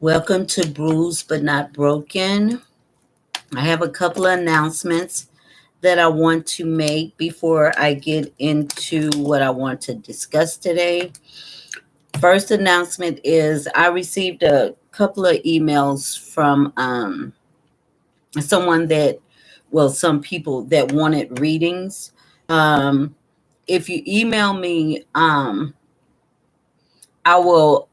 Welcome to Bruised but Not Broken. I have a couple of announcements that I want to make before I get into what I want to discuss today. First announcement is I received a couple of emails from someone some people that wanted readings. Um, if you email me, I will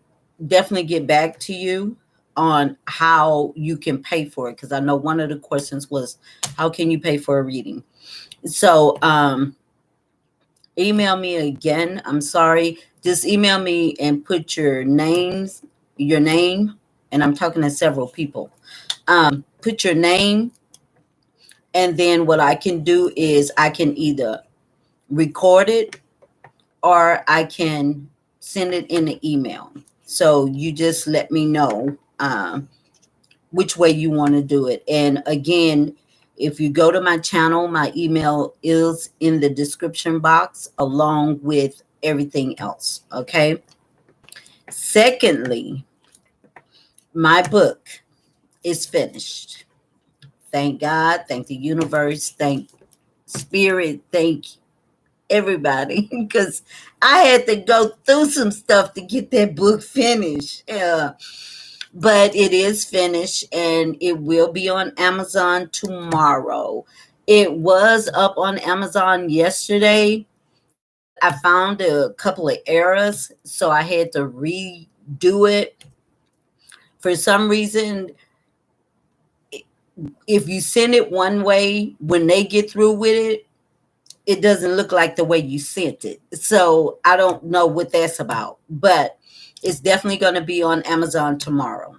definitely get back to you on how you can pay for it, because I know one of the questions was, how can you pay for a reading? So email me again. I'm sorry. Just email me and put your name, and I'm talking to several people. Put your name, and then what I can do is I can either record it or I can send it in an email. So you just let me know which way you want to do it. And again, if you go to my channel, my email is in the description box along with everything else. Okay. Secondly, my book is finished. Thank God. Thank the universe. Thank spirit. Thank everybody, because I had to go through some stuff to get that book finished. Yeah. But it is finished and it will be on Amazon tomorrow. It was up on Amazon yesterday, but I found a couple of errors, so I had to redo it. For some reason, if you send it one way, when they get through with it, it doesn't look like the way you sent it. So I don't know what that's about, but it's definitely going to be on Amazon tomorrow.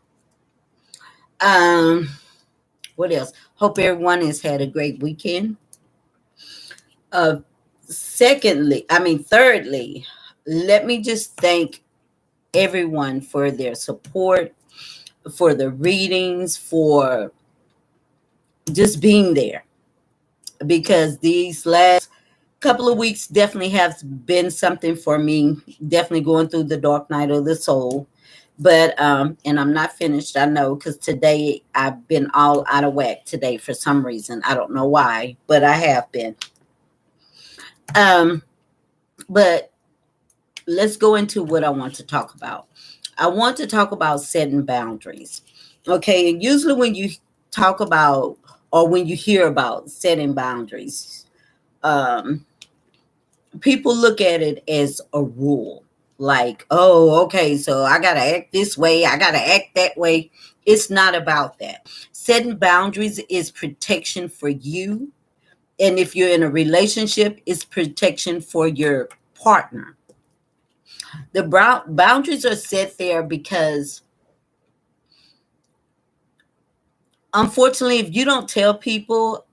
Um, what else? Hope everyone has had a great weekend. Uh, thirdly, let me just thank everyone for their support, for the readings, for just being there, because these last couple of weeks definitely have been something for me, definitely going through the dark night of the soul. But and I'm not finished, I know, because today I've been all out of whack today for some reason. I don't know why, but I have been. um but let's go into what I want to talk about. I want to talk about setting boundaries. Okay, and usually when you talk about, or when you hear about setting boundaries, um people look at it as a rule, like, oh, okay, so I gotta act this way, I gotta act that way. It's not about that. Setting boundaries is protection for you, and if you're in a relationship, it's protection for your partner. The boundaries are set there because, unfortunately, if you don't tell people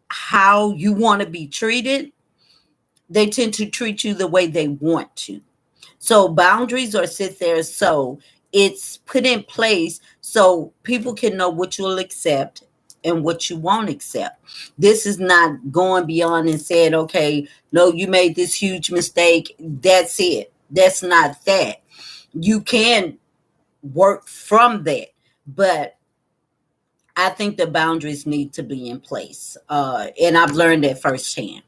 how you want to be treated, they tend to treat you the way they want to. So boundaries are set there, so it's put in place so people can know what you'll accept and what you won't accept. This is not going beyond and saying, okay, no, you made this huge mistake, that's it. That's not that. You can work from that, but I think the boundaries need to be in place. And I've learned that firsthand,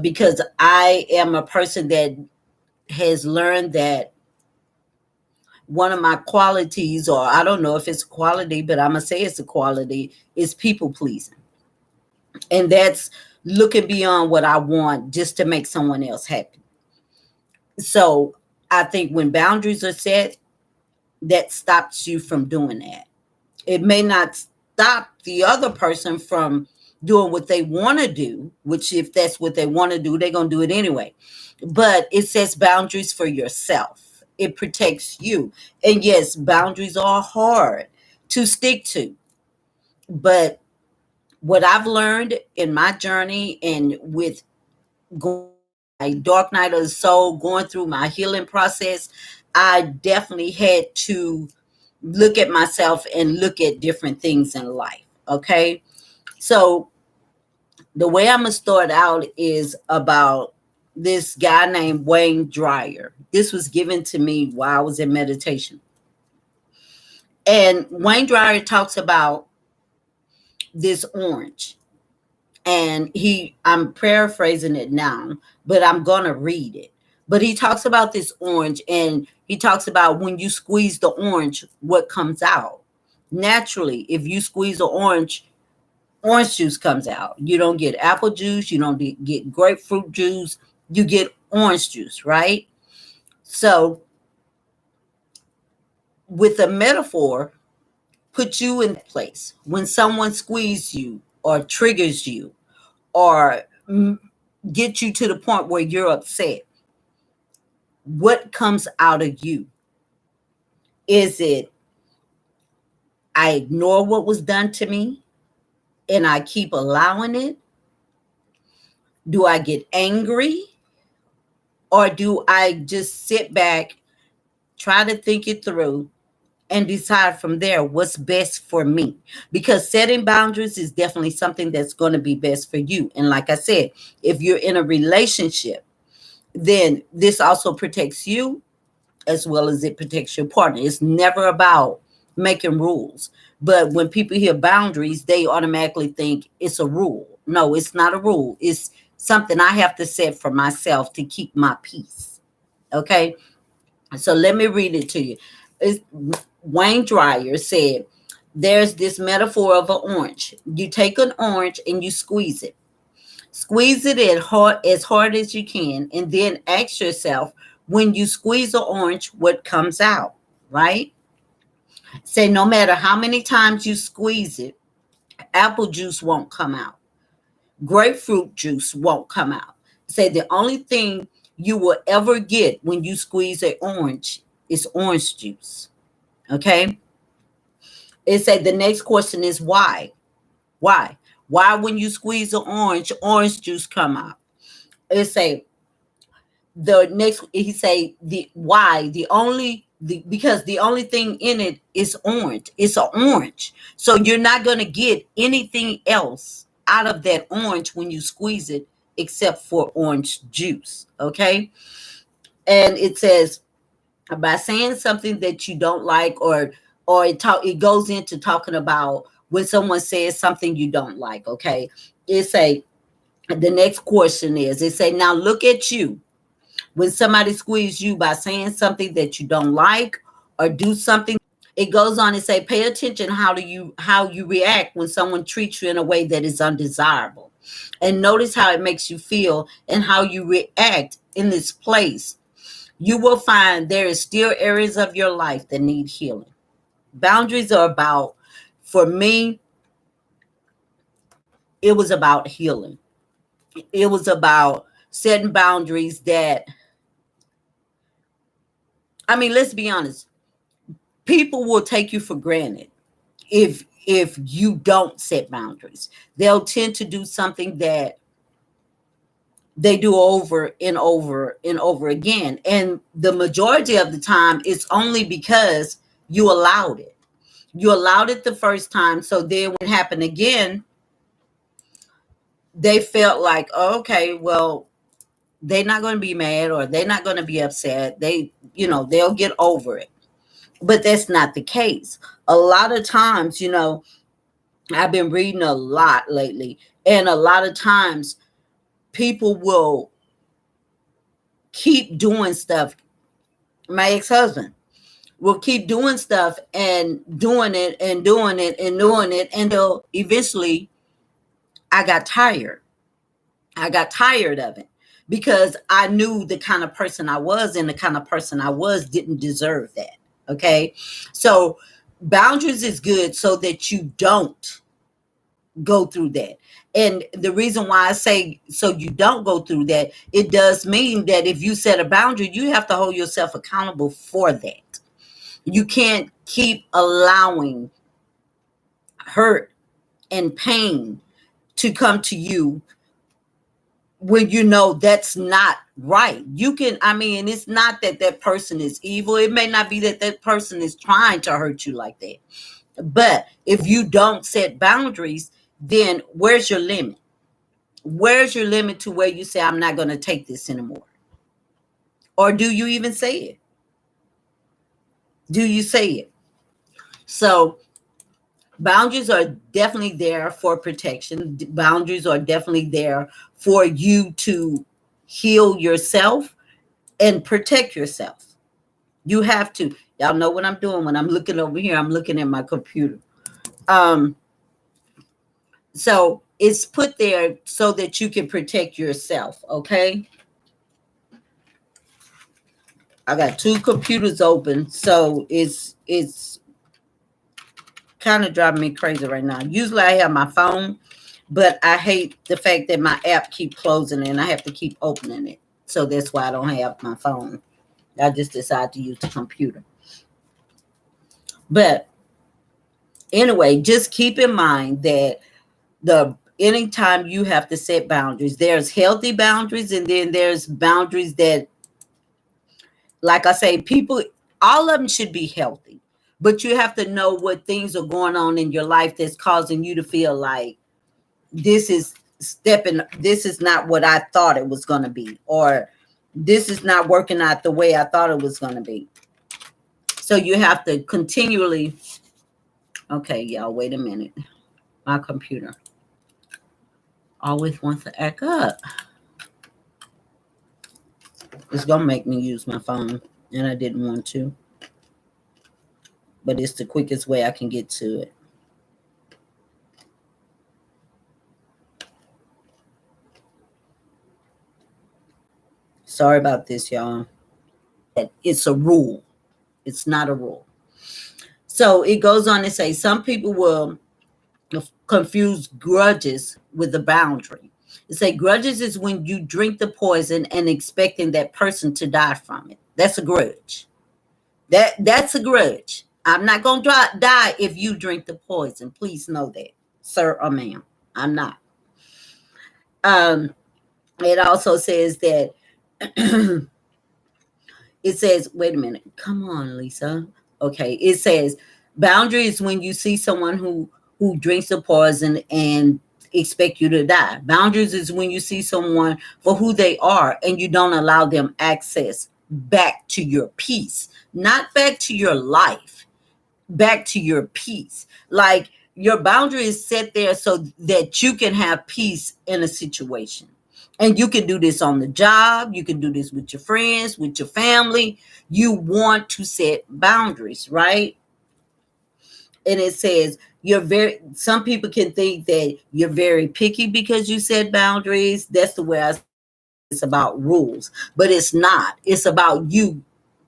because I am a person that has learned that one of my qualities, or I don't know if it's a quality, but I'm going to say it's a quality, is people pleasing. And that's looking beyond what I want just to make someone else happy. So I think when boundaries are set, that stops you from doing that. It may not stop the other person from doing what they want to do, which, if that's what they want to do, they're going to do it anyway. But it sets boundaries for yourself. It protects you. And yes, boundaries are hard to stick to. But what I've learned in my journey, and with going my dark night of the soul, going through my healing process, I definitely had to look at myself and look at different things in life. Okay. So the way I'm going to start out is about this guy named Wayne Dyer. This was given to me while I was in meditation. And Wayne Dyer talks about this orange. And I'm paraphrasing it now, but I'm going to read it. But he talks about this orange, and he talks about when you squeeze the orange, what comes out. Naturally, if you squeeze the orange juice comes out. You don't get apple juice, you don't get grapefruit juice, you get orange juice, right? So, with a metaphor, put you in place. When someone squeezes you or triggers you or get you to the point where you're upset, what comes out of you? Is it I ignore what was done to me and I keep allowing it? Do I get angry? Or do I just sit back, try to think it through, and decide from there what's best for me? Because setting boundaries is definitely something that's going to be best for you. And like I said, if you're in a relationship, then this also protects you as well as it protects your partner. It's never about making rules. But when people hear boundaries, they automatically think it's a rule. No, it's not a rule. It's something I have to set for myself to keep my peace. Okay? So let me read it to you. Wayne Dyer said, there's this metaphor of an orange. You take an orange and you squeeze it. Squeeze it as hard as you can, and then ask yourself, when you squeeze an orange, what comes out, right? Say no matter how many times you squeeze it, apple juice won't come out. Grapefruit juice won't come out. Say the only thing you will ever get when you squeeze an orange is orange juice. Okay? It said the next question is why? Why? Why when you squeeze an orange juice come out? It say the next he say the why because the only thing in it is orange. It's an orange. So you're not going to get anything else out of that orange when you squeeze it except for orange juice. Okay? And it says by saying something that you don't like, or it goes into talking about when someone says something you don't like. Okay? It say the next question is, it say, now look at you. When somebody squeezes you by saying something that you don't like or do something, it goes on and say, pay attention how you react when someone treats you in a way that is undesirable. And notice how it makes you feel and how you react in this place. You will find there is still areas of your life that need healing. Boundaries are about, for me, it was about healing. It was about setting boundaries that, I mean, let's be honest. People will take you for granted if you don't set boundaries. They'll tend to do something that they do over and over and over again. And the majority of the time, it's only because you allowed it. You allowed it the first time. So then when it happened again, they felt like, oh, okay, well, they're not going to be mad or they're not going to be upset. They'll get over it. But that's not the case. A lot of times, I've been reading a lot lately, and a lot of times people will keep doing stuff. My ex-husband will keep doing stuff and doing it and doing it and doing it until eventually I got tired. I got tired of it because I knew the kind of person I was, and the kind of person I was didn't deserve that. Okay. So boundaries is good so that you don't go through that. And the reason why I say so you don't go through that, it does mean that if you set a boundary, you have to hold yourself accountable for that. You can't keep allowing hurt and pain to come to you when you know that's not right. It's not that that person is evil. It may not be that that person is trying to hurt you like that. But if you don't set boundaries, then where's your limit? Where's your limit to where you say, I'm not going to take this anymore? Or do you even say it? Do you say it? So boundaries are definitely there for protection. Boundaries are definitely there for you to heal yourself and protect yourself. You have to. Y'all know what I'm doing when I'm looking over here. I'm looking at my computer. Um, so it's put there so that you can protect yourself. Okay. I got two computers open, so it's kind of driving me crazy right now. Usually I have my phone, but I hate the fact that my app keep closing and I have to keep opening it. So that's why I don't have my phone. I just decided to use the computer. But anyway, just keep in mind that the anytime you have to set boundaries, there's healthy boundaries and then there's boundaries that, like I say, people, all of them should be healthy, but you have to know what things are going on in your life that's causing you to feel like this is this is not what I thought it was going to be, or this is not working out the way I thought it was going to be. So you have to continually, okay, y'all, wait a minute. My computer always wants to act up. It's going to make me use my phone, and I didn't want to. But it's the quickest way I can get to it. Sorry about this, y'all. It's a rule. It's not a rule. So it goes on to say some people will confuse grudges with a boundary. It say grudges is when you drink the poison and expecting that person to die from it. That's a grudge. That's a grudge. I'm not going to die if you drink the poison. Please know that, sir or ma'am. I'm not. It also says that it says, wait a minute. Come on, Lisa. Okay. It says boundary is when you see someone who drinks the poison and expect you to die. Boundaries is when you see someone for who they are and you don't allow them access back to your peace, not back to your life, back to your peace. Like your boundary is set there so that you can have peace in a situation. And you can do this on the job. You can do this with your friends, with your family. You want to set boundaries, right? And it says some people can think that you're very picky because you set boundaries. That's the way I say it's about rules, but it's not. It's about you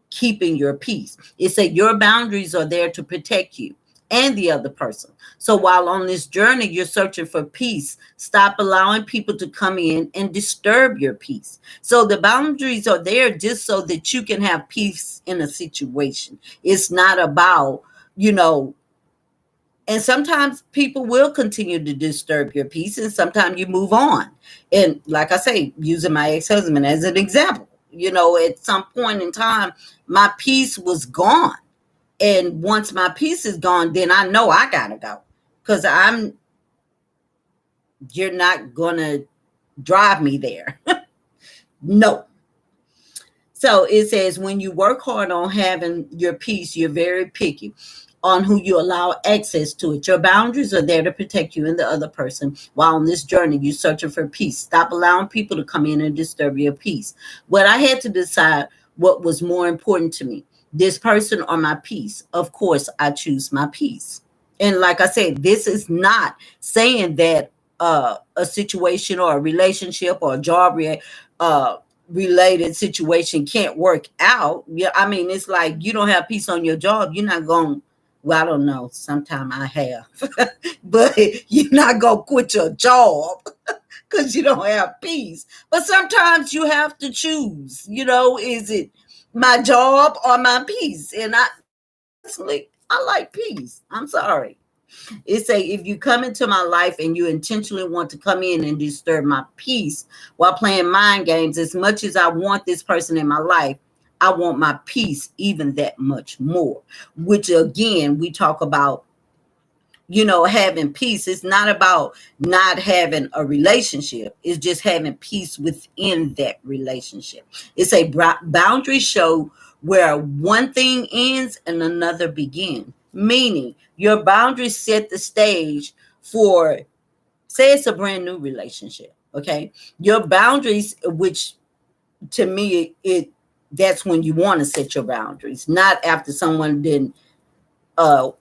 keeping your peace. It said your boundaries are there to protect you and the other person. So while on this journey, you're searching for peace, stop allowing people to come in and disturb your peace. So the boundaries are there just so that you can have peace in a situation. It's not about, and sometimes people will continue to disturb your peace and sometimes you move on. And like I say, using my ex-husband as an example, at some point in time, my peace was gone. And once my peace is gone, then I know I gotta go. Because you're not gonna drive me there. No. So it says when you work hard on having your peace, you're very picky on who you allow access to it. Your boundaries are there to protect you and the other person. While on this journey, you're searching for peace. Stop allowing people to come in and disturb your peace. What I had to decide what was more important to me, this person or my peace. Of course, I choose my peace. And like I said, this is not saying that a situation or a relationship or a job related situation can't work out. Yeah, I mean, it's like you don't have peace on your job. You're not going, well, I don't know. Sometimes I have, but you're not going to quit your job because you don't have peace. But sometimes you have to choose, is it my job or my peace? And I like peace. I'm sorry. It say if you come into my life and you intentionally want to come in and disturb my peace while playing mind games, as much as I want this person in my life, I want my peace even that much more. Which again, we talk about, having peace. It's not about not having a relationship. It's just having peace within that relationship. It's a boundary show where one thing ends and another begins. Meaning your boundaries set the stage for, say it's a brand new relationship. Okay. Your boundaries, which to me, it that's when you want to set your boundaries, not after someone uh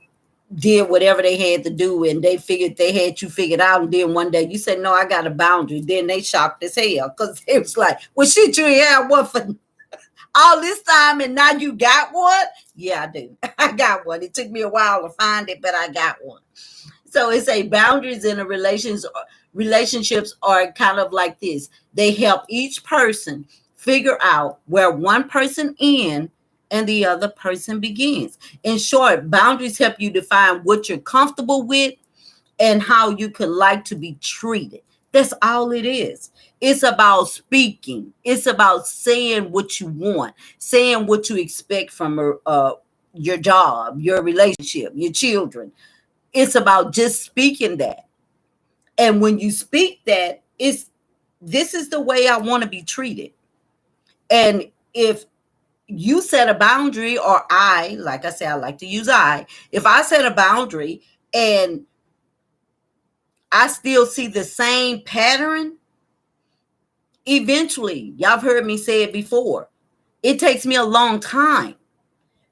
did whatever they had to do and they figured they had you figured out, and then one day you said, no, I got a boundary. Then they shocked as hell because it was like, well, shit, you ain't had one for all this time and now you got one. Yeah, I do. I got one. It took me a while to find it, but I got one. So it's a boundaries in a relationships are kind of like this. They help each person figure out where one person ends and the other person begins. In short, boundaries help you define what you're comfortable with and how you could like to be treated. That's all it is. It's about speaking. It's about saying what you want, saying what you expect from your job, your relationship, your children. It's about just speaking that. And when you speak that, it's this is the way I want to be treated. And if you set a boundary, or I, like I said, I like to use if I set a boundary and I still see the same pattern, eventually, y'all have heard me say it before, it takes me a long time.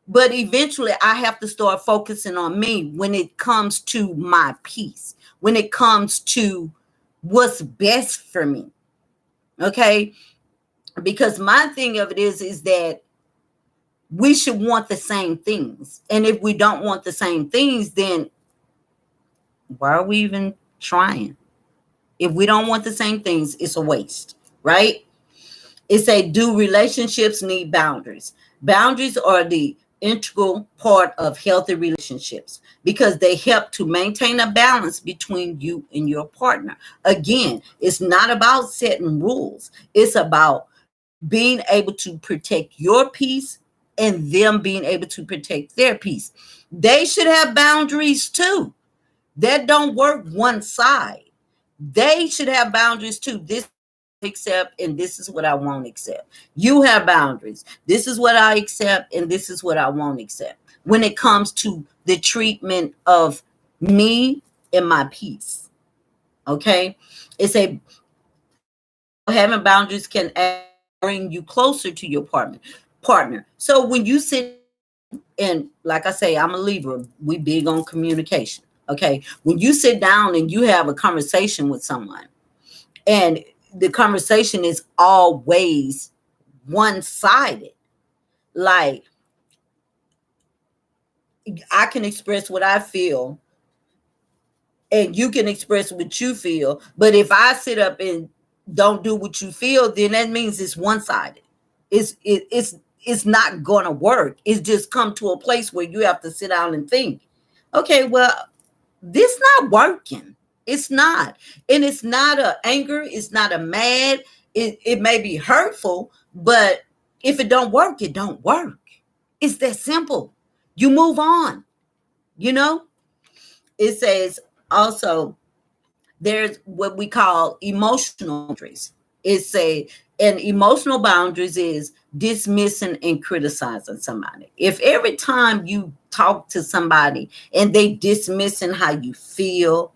But eventually, I have to start focusing on me when it comes to my peace, when it comes to what's best for me. Okay? Because my thing of it is that we should want the same things. And if we don't want the same things, then why are we even trying? If we don't want the same things, it's a waste, right? It's a, do relationships need boundaries? Boundaries are the integral part of healthy relationships because they help to maintain a balance between you and your partner. Again, it's not about setting rules. It's about being able to protect your peace and them being able to protect their peace. They should have boundaries too. That don't work one side. They should have boundaries too. This accept and this is what I won't accept. You have boundaries. This is what I accept and this is what I won't accept. When it comes to the treatment of me and my peace. Okay? It's a having boundaries can bring you closer to your partner. So when you sit, and like I say, I'm a Libra, we big on communication. Okay? When you sit down and you have a conversation with someone, and the conversation is always one-sided. Like, I can express what I feel and you can express what you feel. But if I sit up and don't do what you feel, then that means it's one-sided. It's not gonna work. It's just come to a place where you have to sit down and think, okay, well, this not working. It's not. And it's not a anger. It's not a mad. It may be hurtful, but if it don't work, it don't work. It's that simple. You move on. You know, it says also there's what we call emotional boundaries. It's a and emotional boundaries is dismissing and criticizing somebody. If every time you talk to somebody and they dismissing how you feel,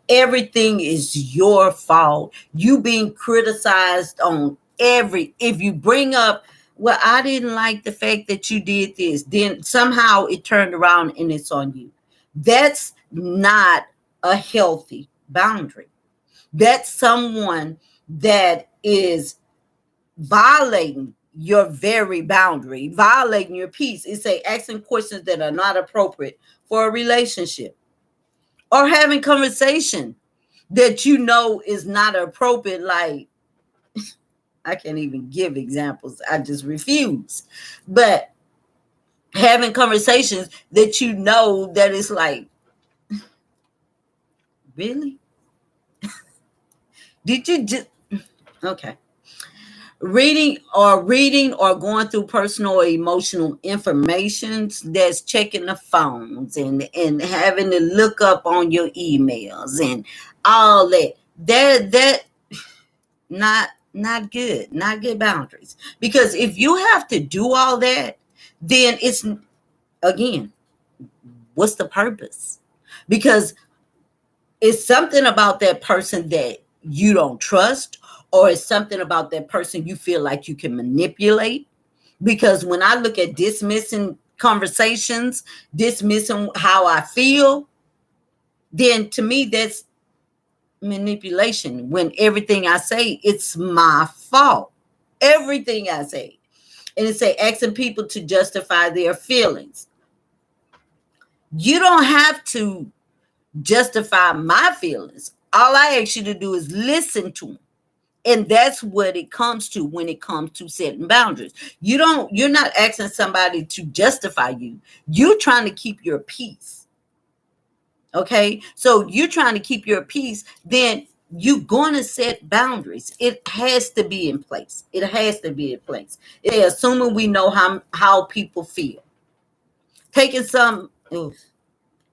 everything is your fault. You being criticized on if you bring up, well, I didn't like the fact that you did this, then somehow it turned around and it's on you. That's not a healthy boundary. That's someone that is violating your very boundary, violating your peace. It's a asking questions that are not appropriate for a relationship, or having conversation that you know is not appropriate. Like, I can't even give examples. I just refuse. But having conversations that you know that is like, really? Did you just okay? Reading or going through personal or emotional information, that's checking the phones and having to look up on your emails and all that not good, not good boundaries. Because if you have to do all that, then it's, again, What's the purpose? Because it's something about that person that you don't trust, or it's something about that person you feel like you can manipulate. Because when I look at dismissing conversations, dismissing how I feel, then to me that's manipulation. When everything I say, it's my fault. Everything I say. And it say asking people to justify their feelings. You don't have to justify my feelings. All I ask you to do is listen to them. And that's what it comes to when it comes to setting boundaries. You're not asking somebody to justify you. You're trying to keep your peace. Okay? So you're trying to keep your peace, then you're going to set boundaries. It has to be in place. It has to be in place. Assuming we know how people feel. Taking some, oof,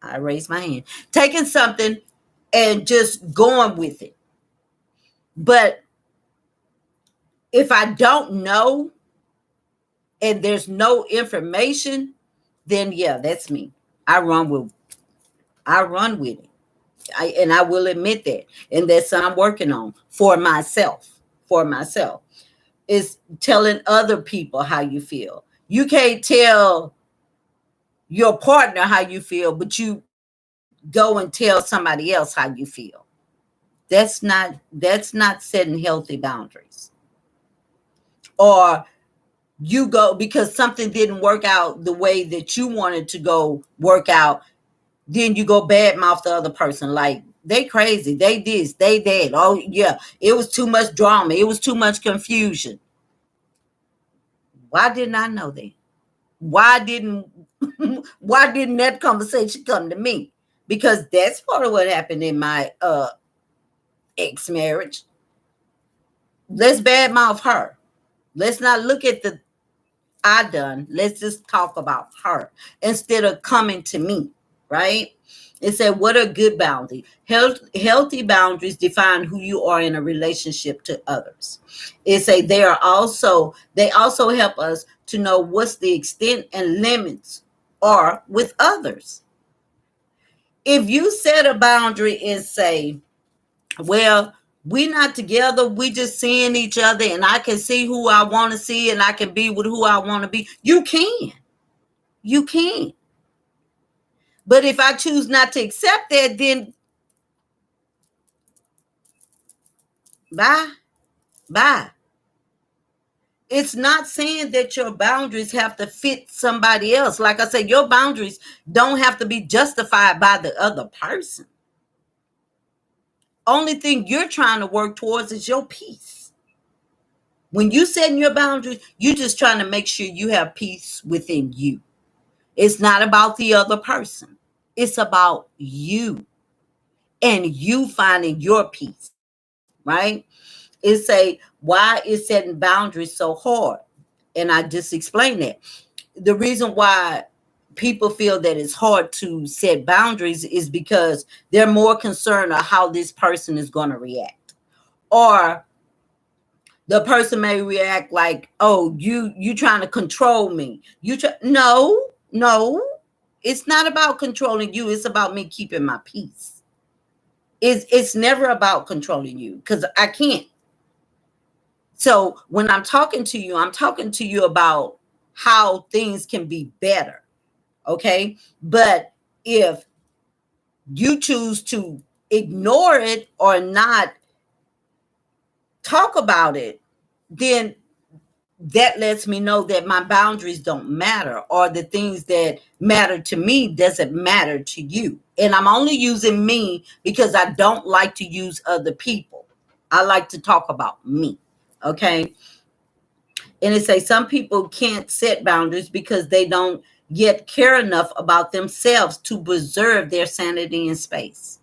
I raised my hand. Taking something and just going with it. But if I don't know and there's no information, then yeah, that's me. I run with it. And I will admit that. And that's what I'm working on for myself. For myself. Is telling other people how you feel. You can't tell your partner how you feel, but you go and tell somebody else how you feel. That's not setting healthy boundaries. Or you go because something didn't work out the way that you wanted to go work out, then you go badmouth the other person like they crazy, they this, they that. Oh yeah, it was too much drama, it was too much confusion. Why didn't I know that? Why didn't why didn't that conversation come to me? Because that's part of what happened in my ex marriage. Let's badmouth her. Let's not look at the I done. Let's just talk about her instead of coming to me, right? It said, what are good boundaries? Healthy boundaries define who you are in a relationship to others. It say they also help us to know what's the extent and limits are with others. If you set a boundary and say, well, we not together, we just seeing each other and I can see who I want to see and I can be with who I want to be. You can. You can. But if I choose not to accept that, then bye. Bye. It's not saying that your boundaries have to fit somebody else. Like I said, your boundaries don't have to be justified by the other person. Only thing you're trying to work towards is your peace. When you setting your boundaries, you're just trying to make sure you have peace within you. It's not about the other person. It's about you and you finding your peace, right? It say, why is setting boundaries so hard? And I just explained that. The reason why people feel that it's hard to set boundaries is because they're more concerned of how this person is going to react. Or the person may react like, oh, you trying to control me. No, it's not about controlling you. It's about me keeping my peace. It's never about controlling you because I can't. So when I'm talking to you, I'm talking to you about how things can be better. Okay. But if you choose to ignore it or not talk about it, then that lets me know that my boundaries don't matter, or the things that matter to me doesn't matter to you. And I'm only using me because I don't like to use other people. I like to talk about me. Okay. And it says some people can't set boundaries because they don't yet care enough about themselves to preserve their sanity and space.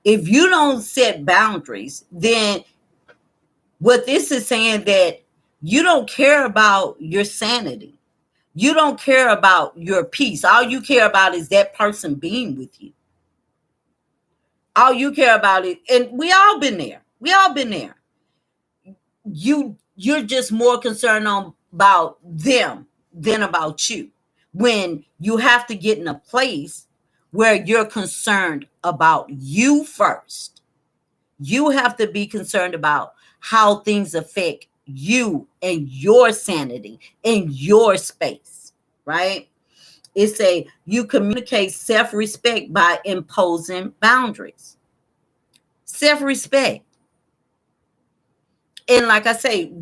If you don't set boundaries, then what this is saying that you don't care about your sanity. You don't care about your peace. All you care about is that person being with you. All you care about is, and we all been there. We all been there. You're just more concerned about them than about you. when you have to get in a place where you're concerned about you first. You have to be concerned about how things affect you and your sanity in your space, right? It's a you communicate self-respect by imposing boundaries. Self-respect. And like I say,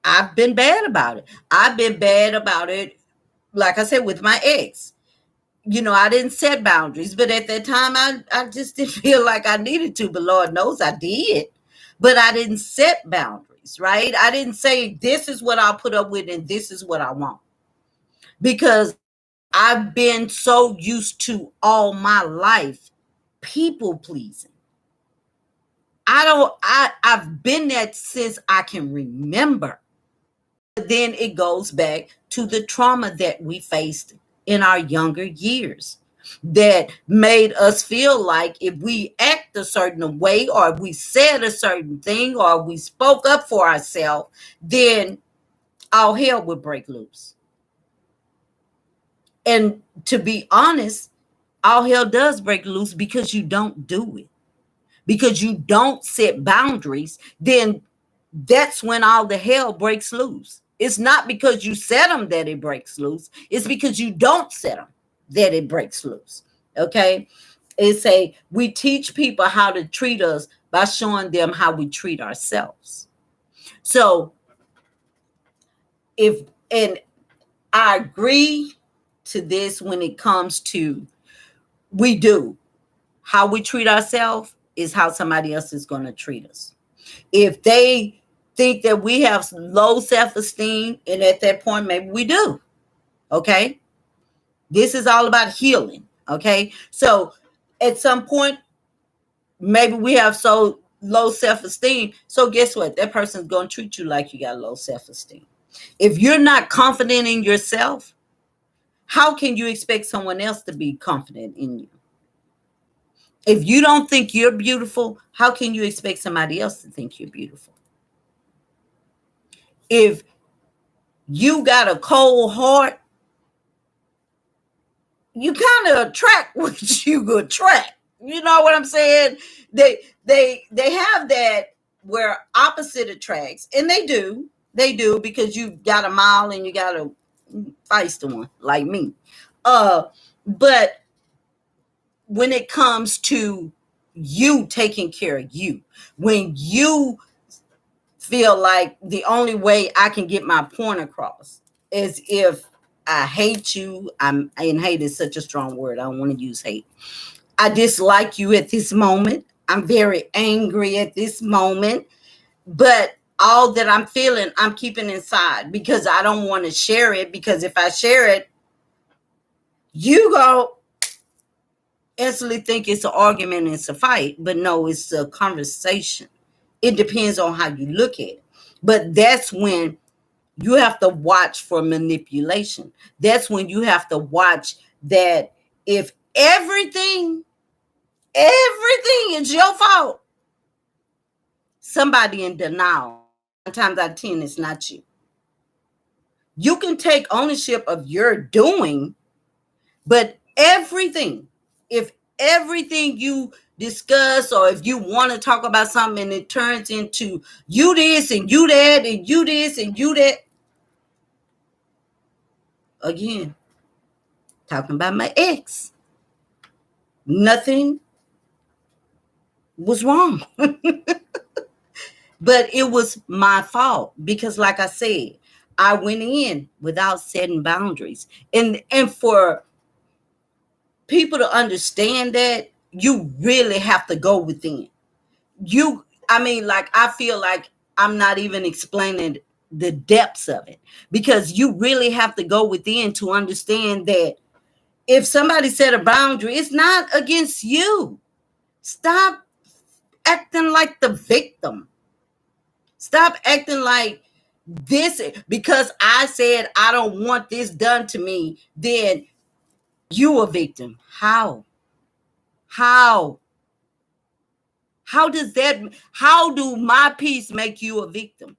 I've been bad about it. I've been bad about it, like I said, with my ex. I didn't set boundaries, but at that time, I just didn't feel like I needed to, but Lord knows I did. But I didn't set boundaries, right? I didn't say, this is what I'll put up with and this is what I want. Because I've been so used to all my life people pleasing. I've been that since I can remember. But then it goes back to the trauma that we faced in our younger years that made us feel like if we act a certain way or we said a certain thing or we spoke up for ourselves, then all hell would break loose. And to be honest, all hell does break loose because you don't do it. Because you don't set boundaries, then that's when all the hell breaks loose. It's not because you set them that it breaks loose. It's because you don't set them that it breaks loose. Okay? We teach people how to treat us by showing them how we treat ourselves. So and I agree to this when it comes to we do. How we treat ourselves is how somebody else is going to treat us. If they think that we have low self-esteem, and at that point, maybe we do. Okay? This is all about healing. Okay? So at some point, maybe we have so low self-esteem. So guess what? That person's going to treat you like you got low self-esteem. If you're not confident in yourself, how can you expect someone else to be confident in you? If you don't think you're beautiful, how can you expect somebody else to think you're beautiful? If you got a cold heart, you kind of attract what you attract. You know what I'm saying? They have that where opposite attracts, and they do. They do because you've got a mile and you got a feisty one like me. But when it comes to you taking care of you, when you feel like the only way I can get my point across is if I hate you. And hate is such a strong word. I don't want to use hate. I dislike you at this moment. I'm very angry at this moment. But all that I'm feeling, I'm keeping inside because I don't want to share it. Because if I share it, you go instantly think it's an argument, it's a fight. But no, it's a conversation. It depends on how you look at it. But that's when you have to watch for manipulation. That's when you have to watch that if everything is your fault, somebody in denial, 9 times out of 10, it's not you. You can take ownership of your doing, but if everything you discuss or if you want to talk about something and it turns into you this and you that and you this and you that, again, talking about my ex, nothing was wrong. But it was my fault because, like I said, I went in without setting boundaries. And for people to understand that, you really have to go within. I feel like I'm not even explaining the depths of it because you really have to go within to understand that if somebody set a boundary, it's not against you. Stop acting like the victim. Stop acting like this because I said I don't want this done to me, then you a victim. How? How? How do my peace make you a victim?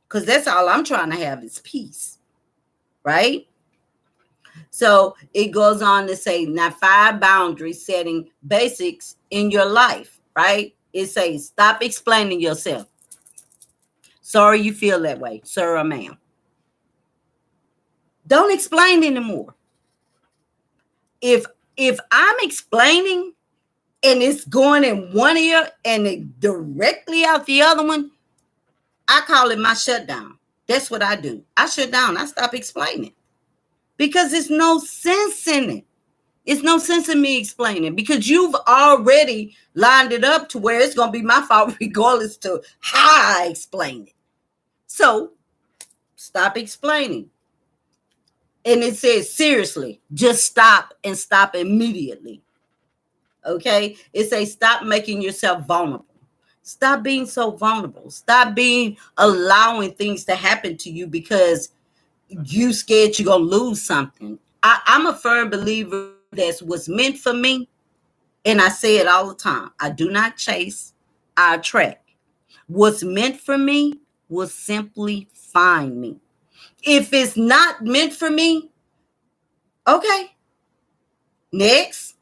Because that's all I'm trying to have is peace, right? So it goes on to say, now 5 boundary setting basics in your life, right? It says, stop explaining yourself. Sorry you feel that way, sir or ma'am. Don't explain anymore. If I'm explaining and it's going in one ear and it directly out the other one, I call it my shutdown. That's what I do. I shut down. I stop explaining because there's no sense in it. It's no sense in me explaining because you've already lined it up to where it's going to be my fault regardless to how I explain it. So stop explaining. And it says, seriously, just stop and stop immediately. Okay? It says, stop making yourself vulnerable. Stop being so vulnerable. Stop allowing things to happen to you because you scared you're going to lose something. I'm a firm believer that's what's meant for me. And I say it all the time. I do not chase, I attract. What's meant for me will simply find me. If it's not meant for me, okay, next.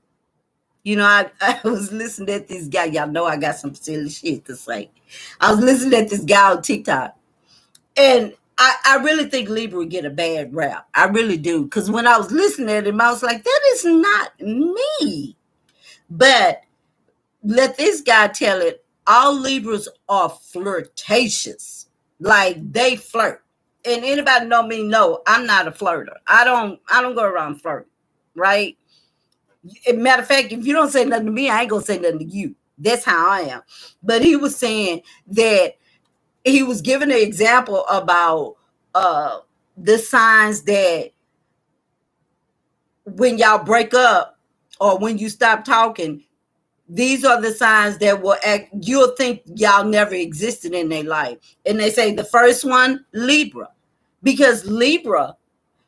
You know, I was listening at this guy. Y'all know I got some silly shit to say. I was listening at this guy on TikTok. And I really think Libra would get a bad rap. I really do. Because when I was listening at him, I was like, that is not me. But let this guy tell it. All Libras are flirtatious. Like they flirt. And anybody know me? No, I'm not a flirter. I don't go around flirting. Right? Matter of fact, if you don't say nothing to me, I ain't gonna say nothing to you. That's how I am. But he was saying that he was giving an example about the signs that when y'all break up or when you stop talking, these are the signs that will act, you'll think y'all never existed in their life. And they say the first one, Libra, because Libra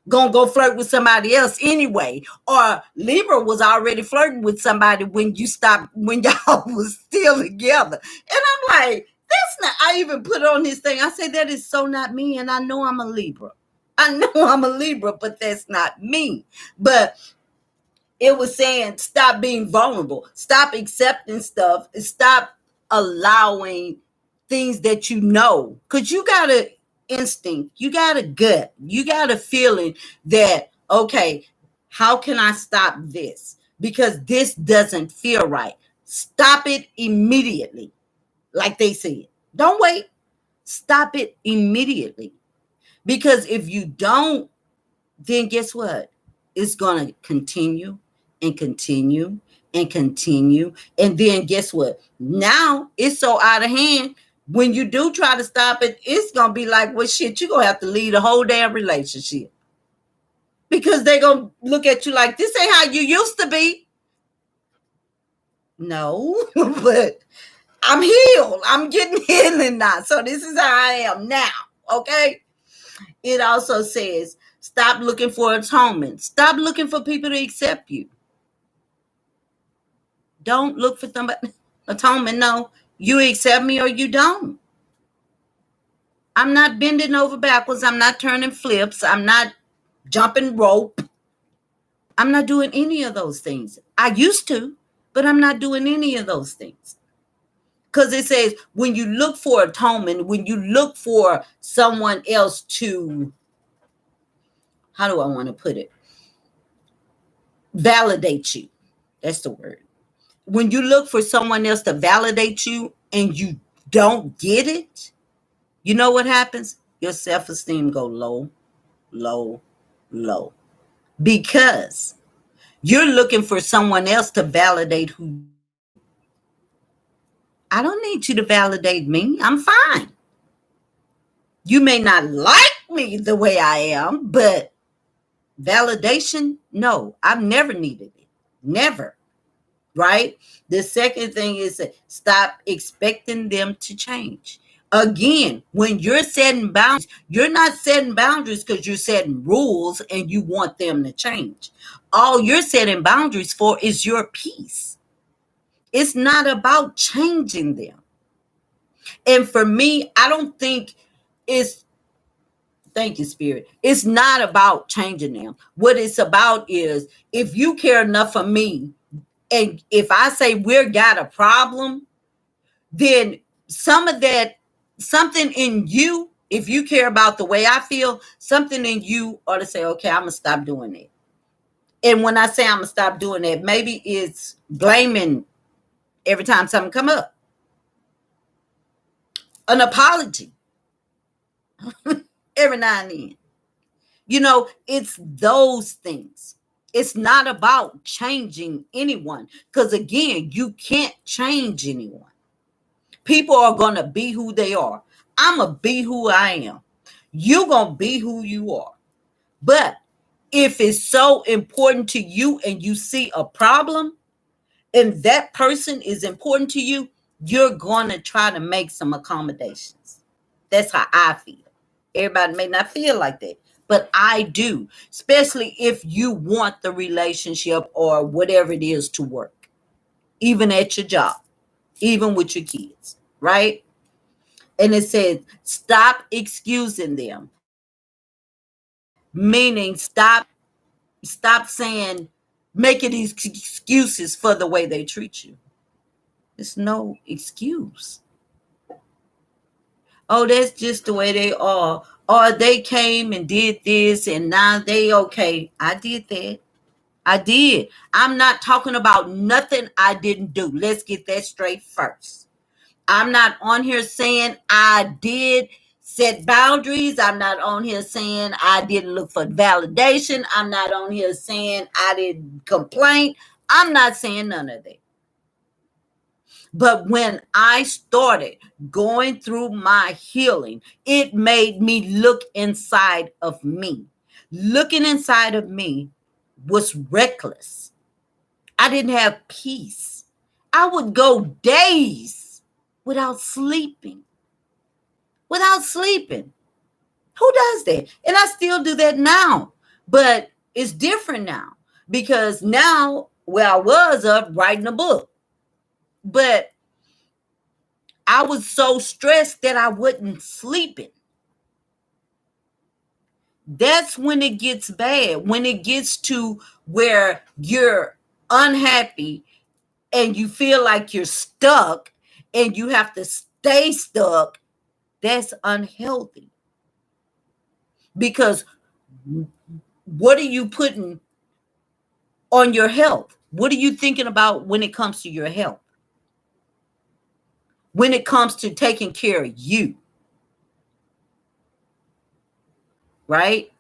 gonna go flirt with somebody else anyway, or Libra was already flirting with somebody when you stopped, when y'all was still together. And I'm like, that's not, I even put on this thing, I said, that is so not me. And I know I'm a Libra, but that's not me. But it was saying, stop being vulnerable, stop accepting stuff, and stop allowing things that you know, because you got an instinct, you got a gut, you got a feeling that, okay, how can I stop this? Because this doesn't feel right. Stop it immediately. Like they said, don't wait. Stop it immediately. Because if you don't, then guess what? It's going to continue and continue and continue. And then guess what? Now it's so out of hand. When you do try to stop it, it's going to be like, well, shit, you're going to have to leave the whole damn relationship. Because they're going to look at you like, this ain't how you used to be. No, but I'm healed. I'm getting healing now. So this is how I am now. Okay? It also says, stop looking for atonement. Stop looking for people to accept you. Don't look for somebody. Atonement, no. You accept me or you don't. I'm not bending over backwards. I'm not turning flips. I'm not jumping rope. I'm not doing any of those things. I used to, but I'm not doing any of those things. Because it says when you look for atonement, when you look for someone else to, how do I want to put it? Validate you. That's the word. When you look for someone else to validate you and you don't get it, you know what happens? Your self-esteem go low, low, low. Because you're looking for someone else to validate who you are. I don't need you to validate me. I'm fine. You may not like me the way I am, but validation, no, I've never needed it. Never. Right? The second thing is stop expecting them to change. Again, when you're setting boundaries, you're not setting boundaries because you're setting rules and you want them to change. All you're setting boundaries for is your peace. It's not about changing them. And for me, I don't think it's Thank you, Spirit. It's not about changing them. What it's about is, if you care enough for me, and if I say we're got a problem, then some of that, something in you, if you care about the way I feel, something in you ought to say, okay, I'm going to stop doing it. And when I say I'm going to stop doing that, maybe it's blaming every time something come up. An apology every now and then. You know, it's those things. It's not about changing anyone, because again, you can't change anyone. People are going to be who they are. I'm going to be who I am. You're going to be who you are. But if it's so important to you and you see a problem and that person is important to you, you're going to try to make some accommodations. That's how I feel. Everybody may not feel like that, but I do, especially if you want the relationship or whatever it is to work, even at your job, even with your kids, right? And it says, stop excusing them, meaning stop saying, making these excuses for the way they treat you. There's no excuse. Oh, that's just the way they are. Or they came and did this and now they okay. I did that. I did. I'm not talking about nothing I didn't do. Let's get that straight first. I'm not on here saying I did set boundaries. I'm not on here saying I didn't look for validation. I'm not on here saying I didn't complain. I'm not saying none of that. But when I started going through my healing, it made me look inside of me. Looking inside of me was reckless. I didn't have peace. I would go days without sleeping. Without sleeping. Who does that? And I still do that now. But it's different now. Because now, where I was up writing a book. But I was so stressed that I wasn't sleeping. That's when it gets bad. When it gets to where you're unhappy and you feel like you're stuck and you have to stay stuck, that's unhealthy. Because what are you putting on your health? What are you thinking about when it comes to your health? When it comes to taking care of you? Right?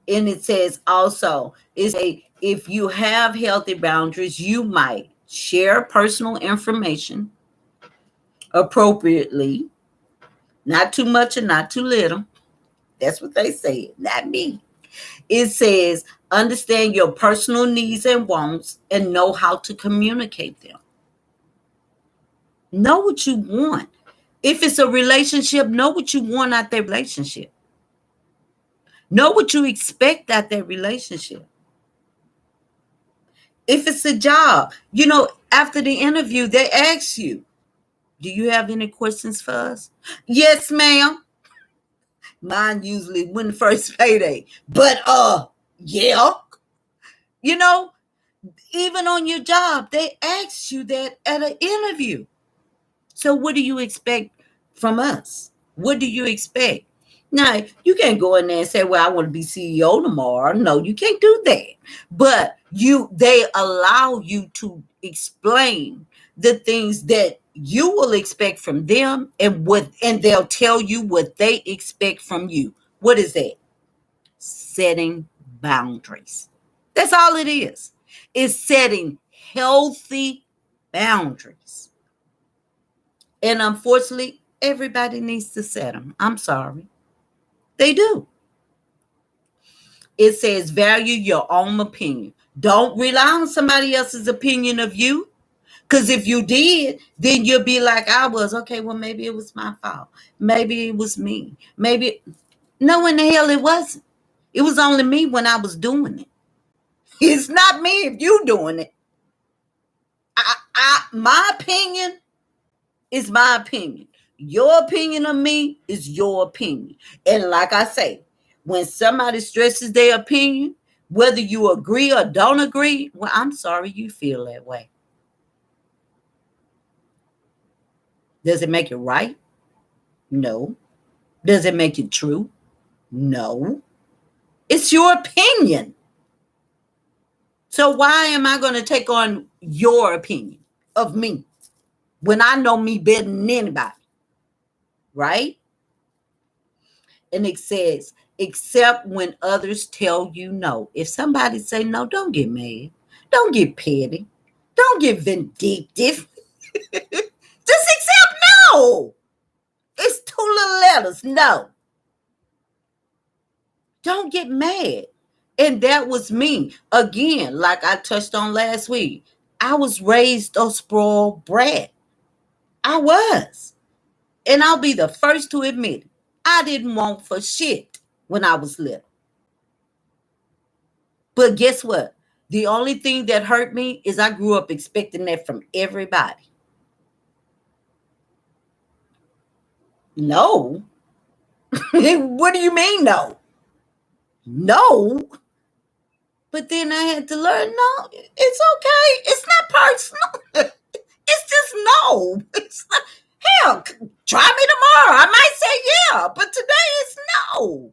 And it says also, if you have healthy boundaries, you might share personal information appropriately, not too much and not too little. That's what they say, not me. It says, understand your personal needs and wants and know how to communicate them. Know what you want. If it's a relationship, know what you want out that relationship. Know what you expect out that relationship. If it's a job, after the interview, they ask you, do you have any questions for us? Yes, ma'am. Mine usually when the first payday. But yeah. You know, even on your job, they ask you that at an interview. So what do you expect from us? What do you expect? Now, you can't go in there and say, well, I want to be CEO tomorrow. No, you can't do that. But they allow you to explain the things that you will expect from them and they'll tell you what they expect from you. What is that? Setting boundaries. That's all it is. It's setting healthy boundaries. And unfortunately, everybody needs to set them. I'm sorry. They do. It says value your own opinion. Don't rely on somebody else's opinion of you. Because if you did, then you'll be like I was. Okay, well, maybe it was my fault. Maybe it was me. Maybe. No, in the hell it wasn't. It was only me when I was doing it. It's not me if you doing it. My opinion is my opinion. Your opinion of me is your opinion. And like I say, when somebody stresses their opinion, whether you agree or don't agree, well, I'm sorry you feel that way. Does it make it right? No. Does it make it true? No. It's your opinion. So why am I going to take on your opinion of me when I know me better than anybody? Right? And it says, except when others tell you no. If somebody say no, don't get mad. Don't get petty. Don't get vindictive. Just accept no. It's two little letters. No. Don't get mad. And that was me. Again, like I touched on last week, I was raised a spoiled brat. I was. And I'll be the first to admit it. I didn't want for shit when I was little. But guess what? The only thing that hurt me is I grew up expecting that from everybody. No. What do you mean, no? No. But then I had to learn, no, it's okay. It's not personal. It's just no. It's not, hell, try me tomorrow. I might say yeah, but today it's no.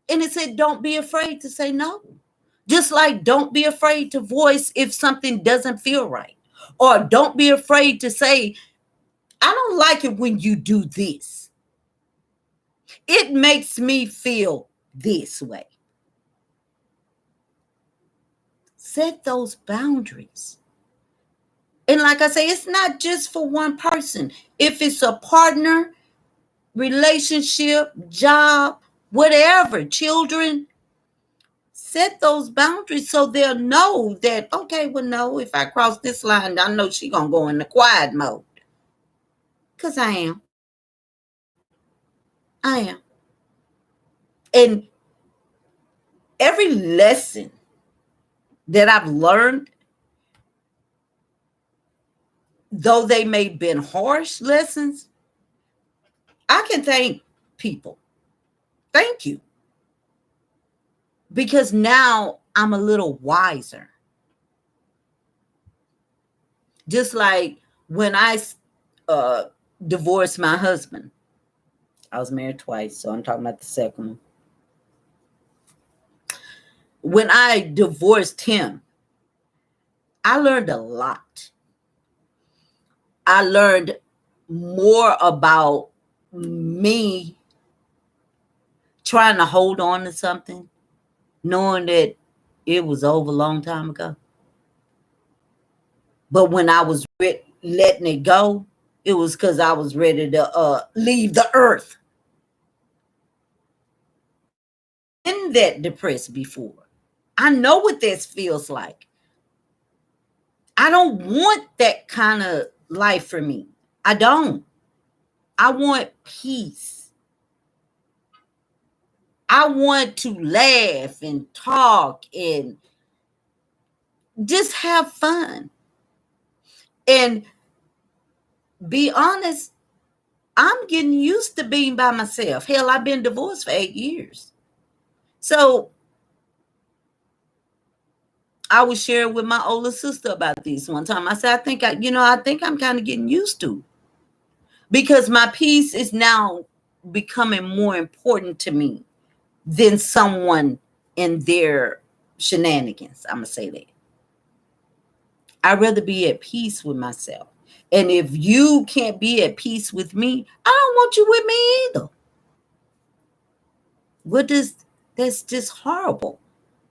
And it said, don't be afraid to say no. Just like don't be afraid to voice if something doesn't feel right. Or don't be afraid to say, I don't like it when you do this. It makes me feel this way. Set those boundaries. And like I say, it's not just for one person. If it's a partner, relationship, job, whatever, children, set those boundaries so they'll know that, okay, well, no, if I cross this line, I know she's going to go in the quiet mode. Because I am. I am. And every lesson that I've learned, though they may have been harsh lessons, I can thank people. Thank you. Because now I'm a little wiser. Just like when I divorced my husband. I was married twice, so I'm talking about the second one. When I divorced him, I learned a lot. I learned more about me trying to hold on to something, knowing that it was over a long time ago. But when I was letting it go, it was because I was ready to leave the earth. Been that depressed before. I know what this feels like. I don't want that kind of life for me. I don't. I want peace. I want to laugh and talk and just have fun. And be honest, I'm getting used to being by myself. Hell, I've been divorced for 8 years. So I was sharing with my older sister about this one time. I said, I think I'm kind of getting used to it. Because my peace is now becoming more important to me than someone in their shenanigans. I'm going to say that. I'd rather be at peace with myself. And if you can't be at peace with me, I don't want you with me either. That's just horrible.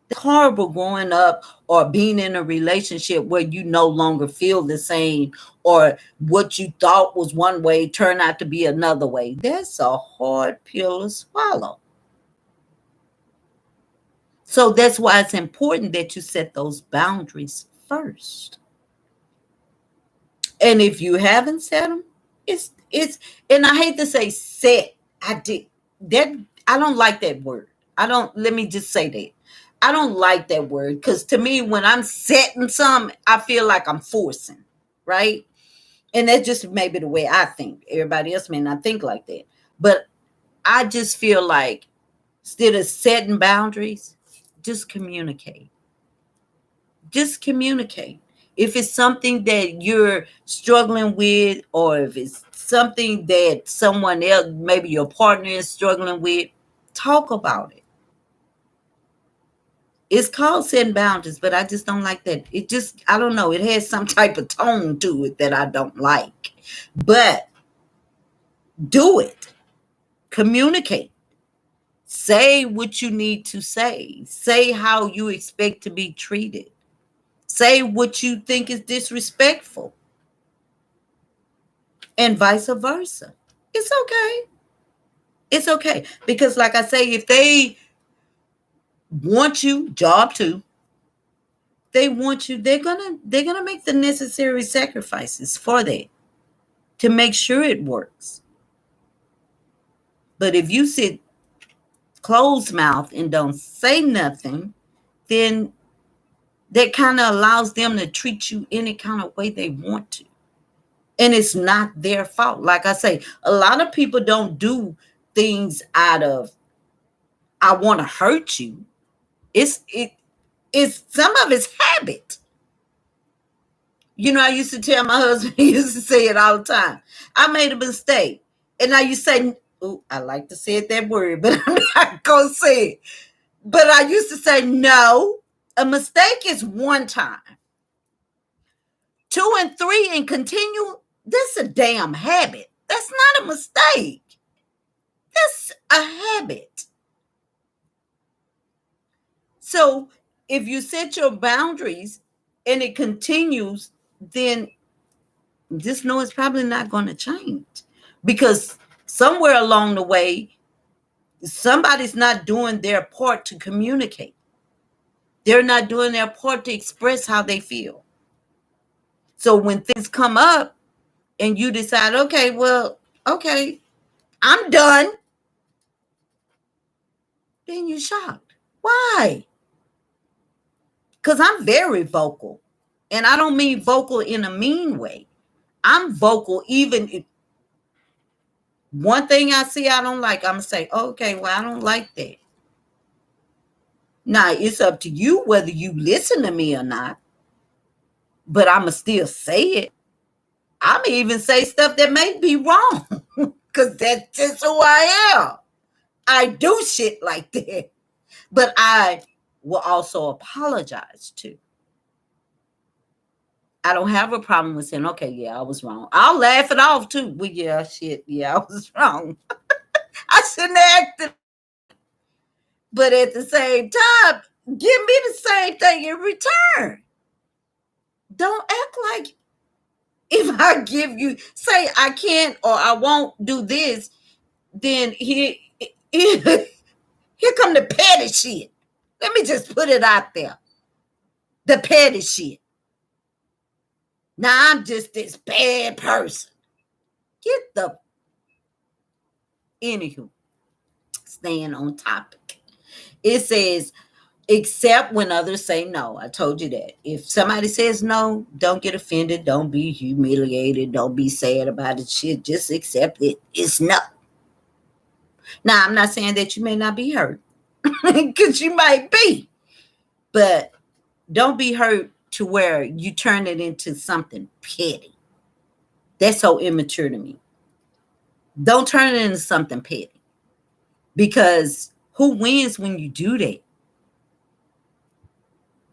It's horrible growing up or being in a relationship where you no longer feel the same, or what you thought was one way turned out to be another way. That's a hard pill to swallow. So that's why it's important that you set those boundaries first. And if you haven't set them, it's and I hate to say set. I don't like that word. Let me just say that. I don't like that word because to me, when I'm setting something, I feel like I'm forcing, right? And that's just maybe the way I think. Everybody else may not think like that. But I just feel like instead of setting boundaries, just communicate. Just communicate. If it's something that you're struggling with, or if it's something that someone else, maybe your partner is struggling with, talk about it. It's called setting boundaries, but I just don't like that. It just, I don't know, it has some type of tone to it that I don't like. But do it. Communicate. Say what you need to say. Say how you expect to be treated. Say what you think is disrespectful, and vice versa. It's okay. It's okay. Because like I say, if they want you, job two, they want you, they're gonna make the necessary sacrifices for that to make sure it works. But if you sit closed mouth and don't say nothing, then that kind of allows them to treat you any kind of way they want to. And it's not their fault. Like I say, a lot of people don't do things out of I want to hurt you. It's some of it's habit. You know, I used to tell my husband, he used to say it all the time. I made a mistake. And now you say, oh, I like to say it that word, but I'm not gonna say it. But I used to say, no, a mistake is one time. 2 and 3 and continue. That's a damn habit. That's not a mistake. That's a habit. So if you set your boundaries and it continues, then just know it's probably not going to change, because somewhere along the way, somebody's not doing their part to communicate. They're not doing their part to express how they feel. So when things come up and you decide, okay, well, okay, I'm done, then you're shocked. Why? Because I'm very vocal. And I don't mean vocal in a mean way. I'm vocal even if one thing I see I don't like, I'm going to say, okay, well, I don't like that. Now, it's up to you whether you listen to me or not, but I'm going to still say it. I may even say stuff that may be wrong, because that's just who I am. I do shit like that. But I will also apologize too. I don't have a problem with saying, okay, yeah, I was wrong. I'll laugh it off too. Well, yeah, shit, yeah, I was wrong. I shouldn't have acted. But at the same time, give me the same thing in return. Don't act like if I give you, say I can't or I won't do this, then here come the petty shit. Let me just put it out there. The petty shit. Now I'm just this bad person. Get the anywho. Staying on topic. It says, except when others say no. I told you that. If somebody says no, don't get offended. Don't be humiliated. Don't be sad about it. Shit, just accept it. It's no. Now, I'm not saying that you may not be hurt, because you might be. But don't be hurt to where you turn it into something petty. That's so immature to me. Don't turn it into something petty. Because who wins when you do that?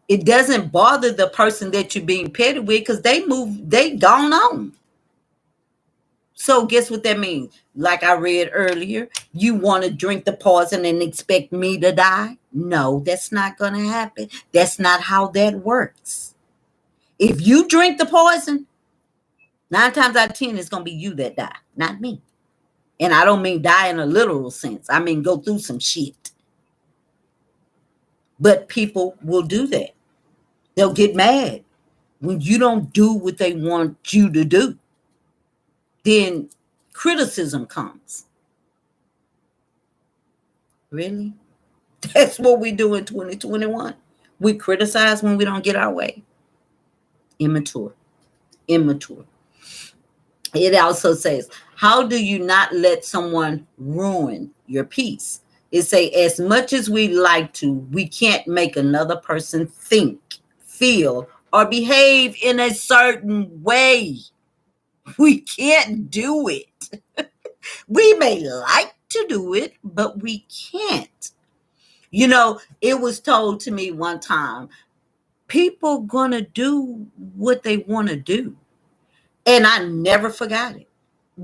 It doesn't bother the person that you're being petty with, because they gone on. So guess what that means? Like I read earlier, you want to drink the poison and expect me to die? No, that's not going to happen. That's not how that works. If you drink the poison, 9 times out of 10, it's going to be you that die, not me. And I don't mean die in a literal sense. I mean go through some shit. But people will do that. They'll get mad when you don't do what they want you to do. Then criticism comes. Really? That's what we do in 2021. We criticize when we don't get our way. Immature. Immature. It also says, how do you not let someone ruin your peace? It say, as much as we like to, we can't make another person think, feel, or behave in a certain way. We can't do it. We may like to do it, but we can't. You know, it was told to me one time, people gonna do what they want to do. And I never forgot it,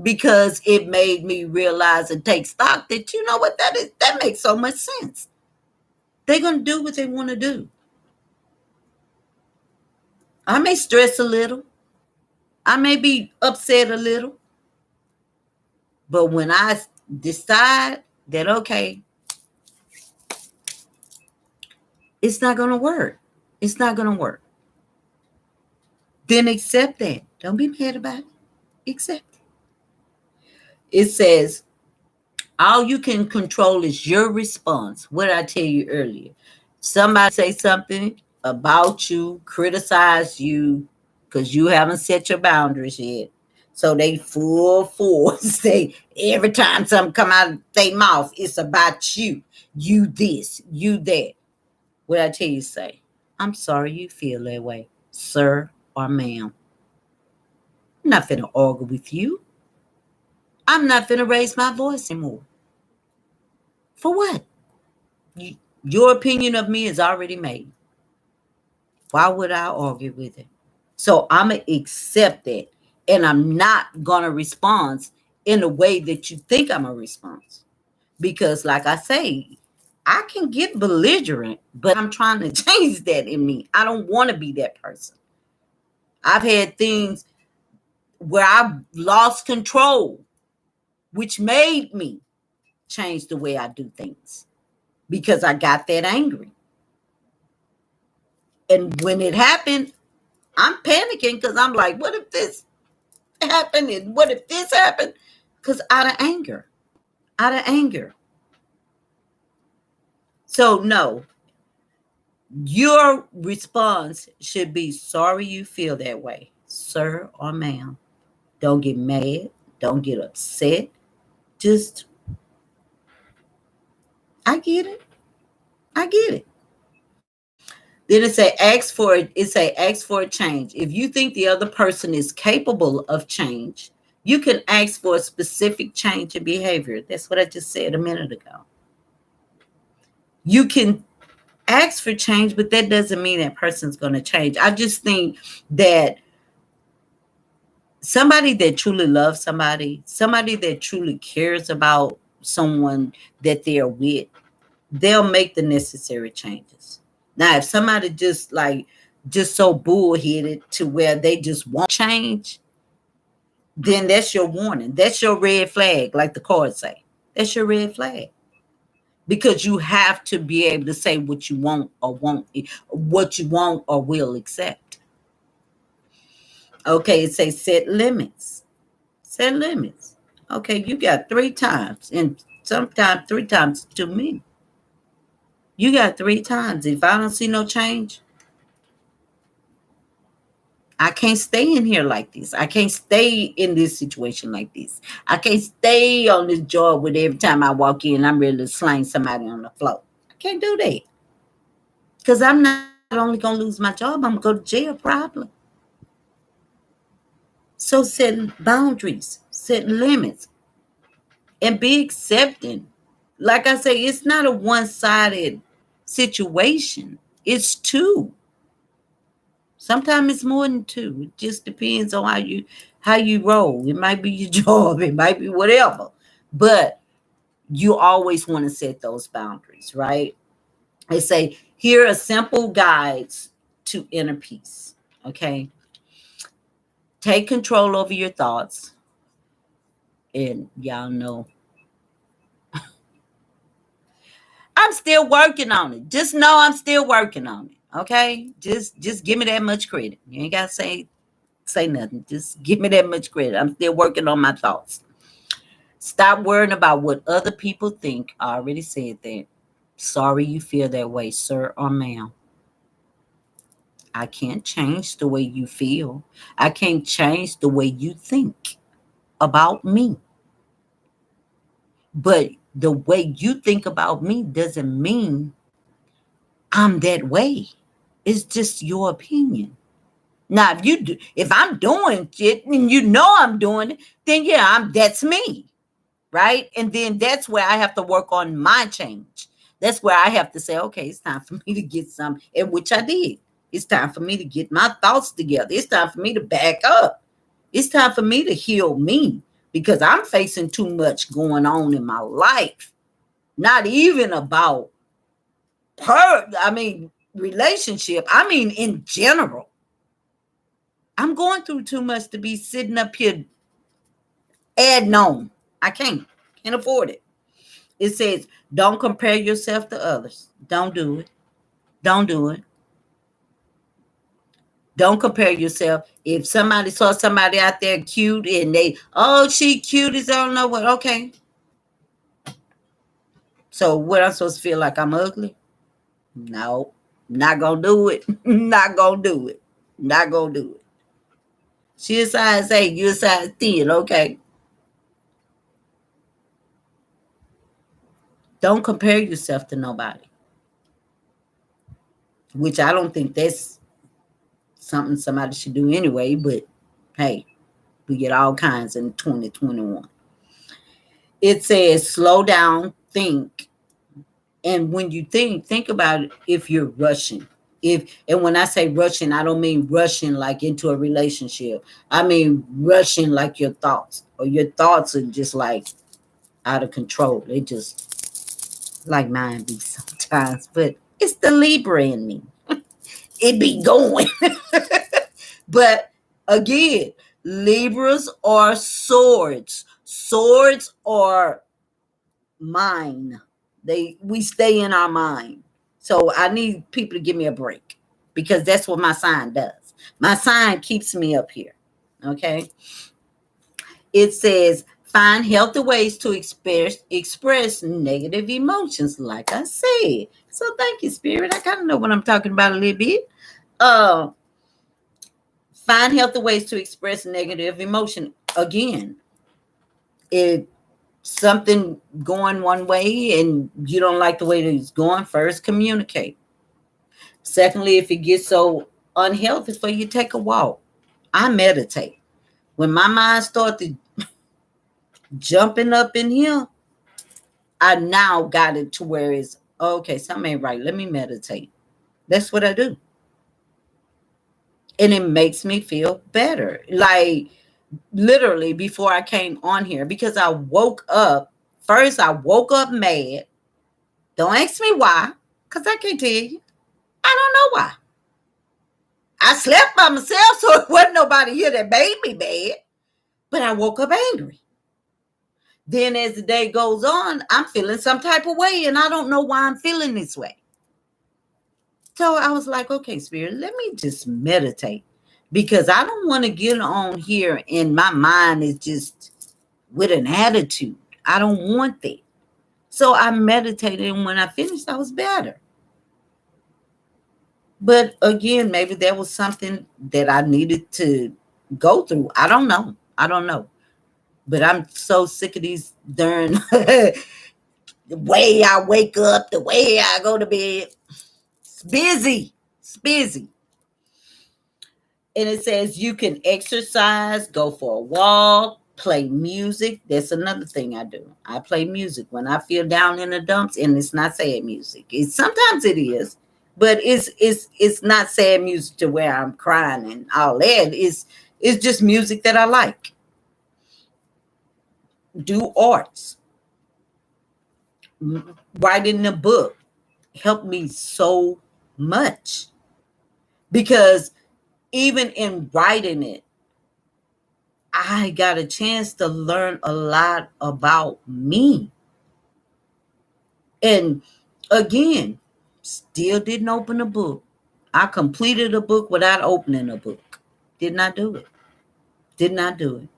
because it made me realize and take stock that, you know what, that makes so much sense. They're gonna do what they want to do. I may stress a little, I may be upset a little, but when I decide that, okay, it's not gonna work, it's not gonna work, then accept that. Don't be mad about it. Accept it. It says, all you can control is your response. What did I tell you earlier? Somebody say something about you, criticize you because you haven't set your boundaries yet. So they full force. They every time something come out of their mouth, it's about you. You this, you that. What I tell you say? I'm sorry you feel that way, sir or ma'am. I'm not finna argue with you. I'm not finna raise my voice anymore. For what? Your opinion of me is already made. Why would I argue with it? So I'm going to accept that. And I'm not going to respond in a way that you think I'm a response. Because, like I say, I can get belligerent, but I'm trying to change that in me. I don't want to be that person. I've had things where I've lost control, which made me change the way I do things because I got that angry. And when it happened, I'm panicking because I'm like, what if this happened? And what if this happened? Because out of anger, out of anger. So, no, your response should be, sorry you feel that way, sir or ma'am. Don't get mad. Don't get upset. Just, I get it. I get it. Then ask for a change. If you think the other person is capable of change, you can ask for a specific change in behavior. That's what I just said a minute ago. You can ask for change, but that doesn't mean that person's going to change. I just think that somebody that truly loves somebody that truly cares about someone that they're with, they'll make the necessary changes. Now, if somebody just so bullheaded to where they just won't change, then that's your warning. That's your red flag, like the cards say. That's your red flag. Because you have to be able to say what you want or won't, what you want or will accept. Okay, it says set limits. Set limits. Okay, you got 3 times, and sometimes 3 times to me. You got 3 times. If I don't see no change, I can't stay in here like this. I can't stay in this situation like this. I can't stay on this job with every time I walk in, I'm ready to slang somebody on the floor. I can't do that. Because I'm not only going to lose my job, I'm going to go to jail probably. So set boundaries, set limits, and be accepting. Like I say, it's not a one-sided situation. It's two. Sometimes it's more than two. It just depends on how you roll. It might be your job, it might be whatever. But you always want to set those boundaries, right? They say here are simple guides to inner peace. Okay. Take control over your thoughts. And y'all know I'm still working on it. Just know I'm still working on it. Okay. Just give me that much credit. You ain't gotta say nothing. Just give me that much credit. I'm still working on my thoughts. Stop worrying about what other people think. I already said that. Sorry you feel that way, sir or ma'am. I can't change the way you feel. I can't change the way you think. about me. But the way you think about me doesn't mean I'm that way. It's just your opinion. Now, if I'm doing shit and you know I'm doing it, then yeah, that's me, right? And then that's where I have to work on my change. That's where I have to say, okay, it's time for me to get some, and which I did. It's time for me to get my thoughts together. It's time for me to back up. It's time for me to heal me because I'm facing too much going on in my life. Not even about relationship. I mean, in general. I'm going through too much to be sitting up here adding on. I can't afford it. It says, don't compare yourself to others. Don't do it. Don't do it. Don't compare yourself. If somebody saw somebody out there cute and oh, she cute as I don't know what. Okay. So what I'm supposed to feel like I'm ugly? No, not gonna do it. Not gonna do it. Not gonna do it. She a size 8, you a size 10. Okay. Don't compare yourself to nobody. Which I don't think that's something somebody should do anyway, but hey, we get all kinds in 2021. It says slow down, think. And when you think about it if you're rushing. And when I say rushing, I don't mean rushing like into a relationship. I mean rushing like your thoughts. Or your thoughts are just like out of control. They just like mine be sometimes. But it's the Libra in me. It be going. But again, Libras are swords. Swords are mine. We stay in our mind. So I need people to give me a break because that's what my sign does. My sign keeps me up here. Okay. It says find healthy ways to express negative emotions, like I said. So thank you, Spirit. I kind of know what I'm talking about a little bit. Uh, find healthy ways to express negative emotion. Again, if something going one way and you don't like the way that it's going, first communicate. Secondly, if it gets so unhealthy for you, take a walk. I meditate. When my mind started jumping up in here, I now got it to where it's okay, something ain't right. Let me meditate. That's what I do. And it makes me feel better. Like literally before I came on here, because I woke up. First, I woke up mad. Don't ask me why, because I can't tell you. I don't know why. I slept by myself, so it wasn't nobody here that made me mad. But I woke up angry. Then as the day goes on, I'm feeling some type of way, and I don't know why I'm feeling this way. So I was like, okay, Spirit, let me just meditate. Because I don't want to get on here and my mind is just with an attitude. I don't want that. So I meditated, and when I finished, I was better. But again, maybe there was something that I needed to go through. I don't know. But I'm so sick of these darn the way I wake up, the way I go to bed. It's busy. It's busy. And it says you can exercise, go for a walk, play music. That's another thing I do. I play music when I feel down in the dumps, and it's not sad music. Sometimes it is, but it's not sad music to where I'm crying and all that. It's just music that I like. Do arts. Writing a book helped me so much because even in writing it, I got a chance to learn a lot about me. And again, still didn't open a book. I completed a book without opening a book. Did not do it. Did not do it.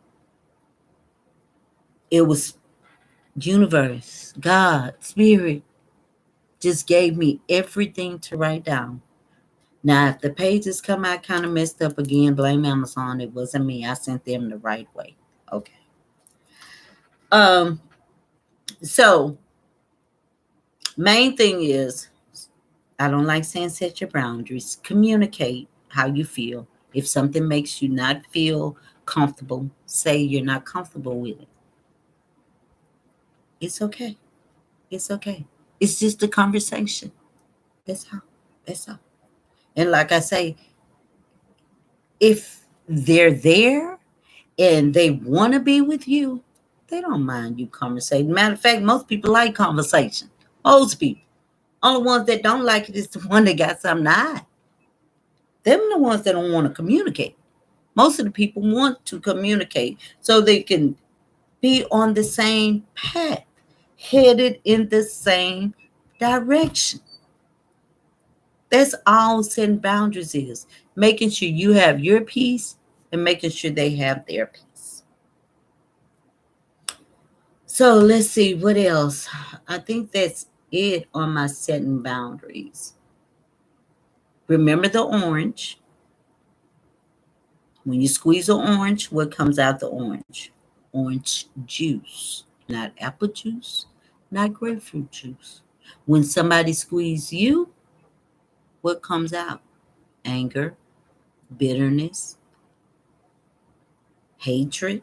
It was universe, God, spirit just gave me everything to write down. Now, if the pages come out kind of messed up again, blame Amazon. It wasn't me. I sent them the right way. Okay. Um, so main thing is, I don't like saying set your boundaries. Communicate how you feel. If something makes you not feel comfortable, say you're not comfortable with it. It's okay. It's okay. It's just a conversation. That's all. That's all. And like I say, if they're there and they want to be with you, they don't mind you conversating. Matter of fact, most people like conversation. Most people. Only ones that don't like it is the one that got something to hide. Them the ones that don't want to communicate. Most of the people want to communicate so they can be on the same path, headed in the same direction. That's all setting boundaries is. Making sure you have your peace and making sure they have their peace. So let's see what else. I think that's it on my setting boundaries. Remember the orange. When you squeeze an orange, what comes out the orange? Orange juice, not apple juice, not grapefruit juice. When somebody squeezes you, what comes out? Anger, bitterness, hatred,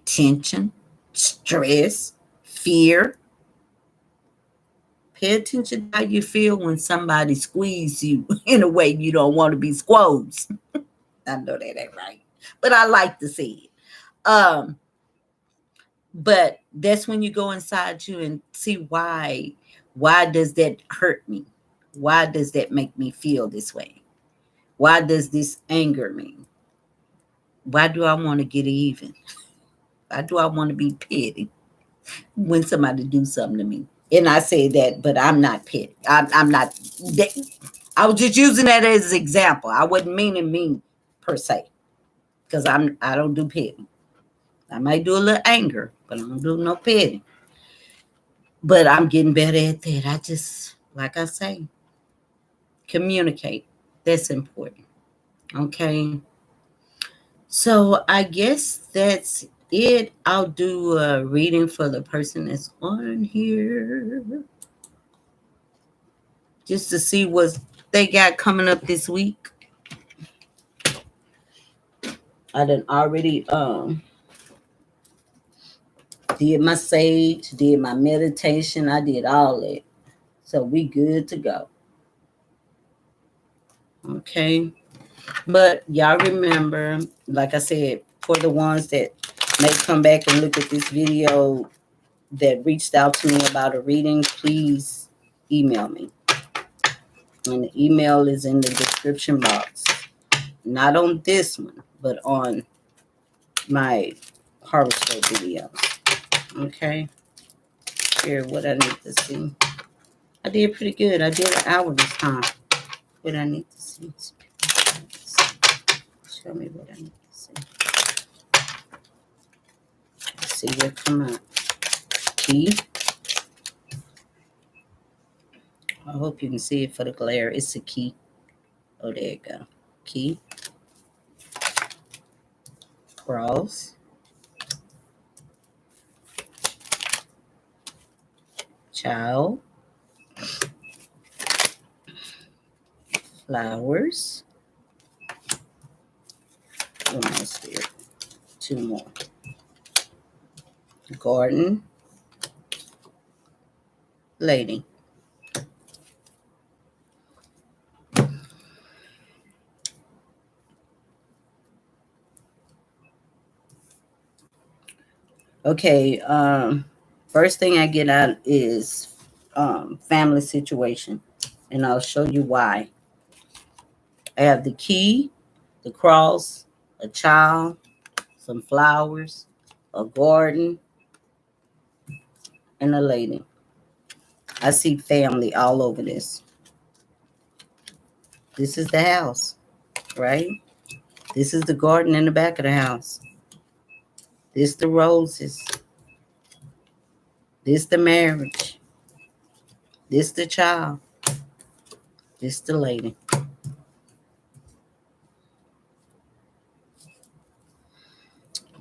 tension, stress, fear. Pay attention to how you feel when somebody squeezes you in a way you don't want to be squeezed. I know that ain't right, but I like to see it. But that's when you go inside you and see why. Why does that hurt me? Why does that make me feel this way? Why does this anger me? Why do I want to get even? Why do I want to be petty when somebody do something to me? And I say that, but I'm not petty. I'm not. I was just using that as an example. I wasn't meaning me per se, because I don't do petty. I might do a little anger, but I don't do no petty. But I'm getting better at that. I just, like I say, communicate. That's important. Okay. So I guess that's it. I'll do a reading for the person that's on here just to see what they got coming up this week. I done already did my sage, did my meditation, I did all that. So we good to go. Okay. But y'all remember, like I said, for the ones that may come back and look at this video that reached out to me about a reading, please email me. And the email is in the description box. Not on this one, but on my horoscope video. Okay. Here, what I need to see. I did pretty good. I did an hour this time. What I need to see. Show me what I need to see. Let's see what come out. Key. I hope you can see it for the glare. It's a key. Oh, there you go. Key. Cross. Child. Flowers. One more spirit. Two more. Garden. Lady. Okay, first thing I get out is family situation, and I'll show you why. I have the key, the cross, a child, some flowers, a garden, and a lady. I see family all over this. This is the house, right? This is the garden in the back of the house. This the roses. This the marriage. This the child. This the lady.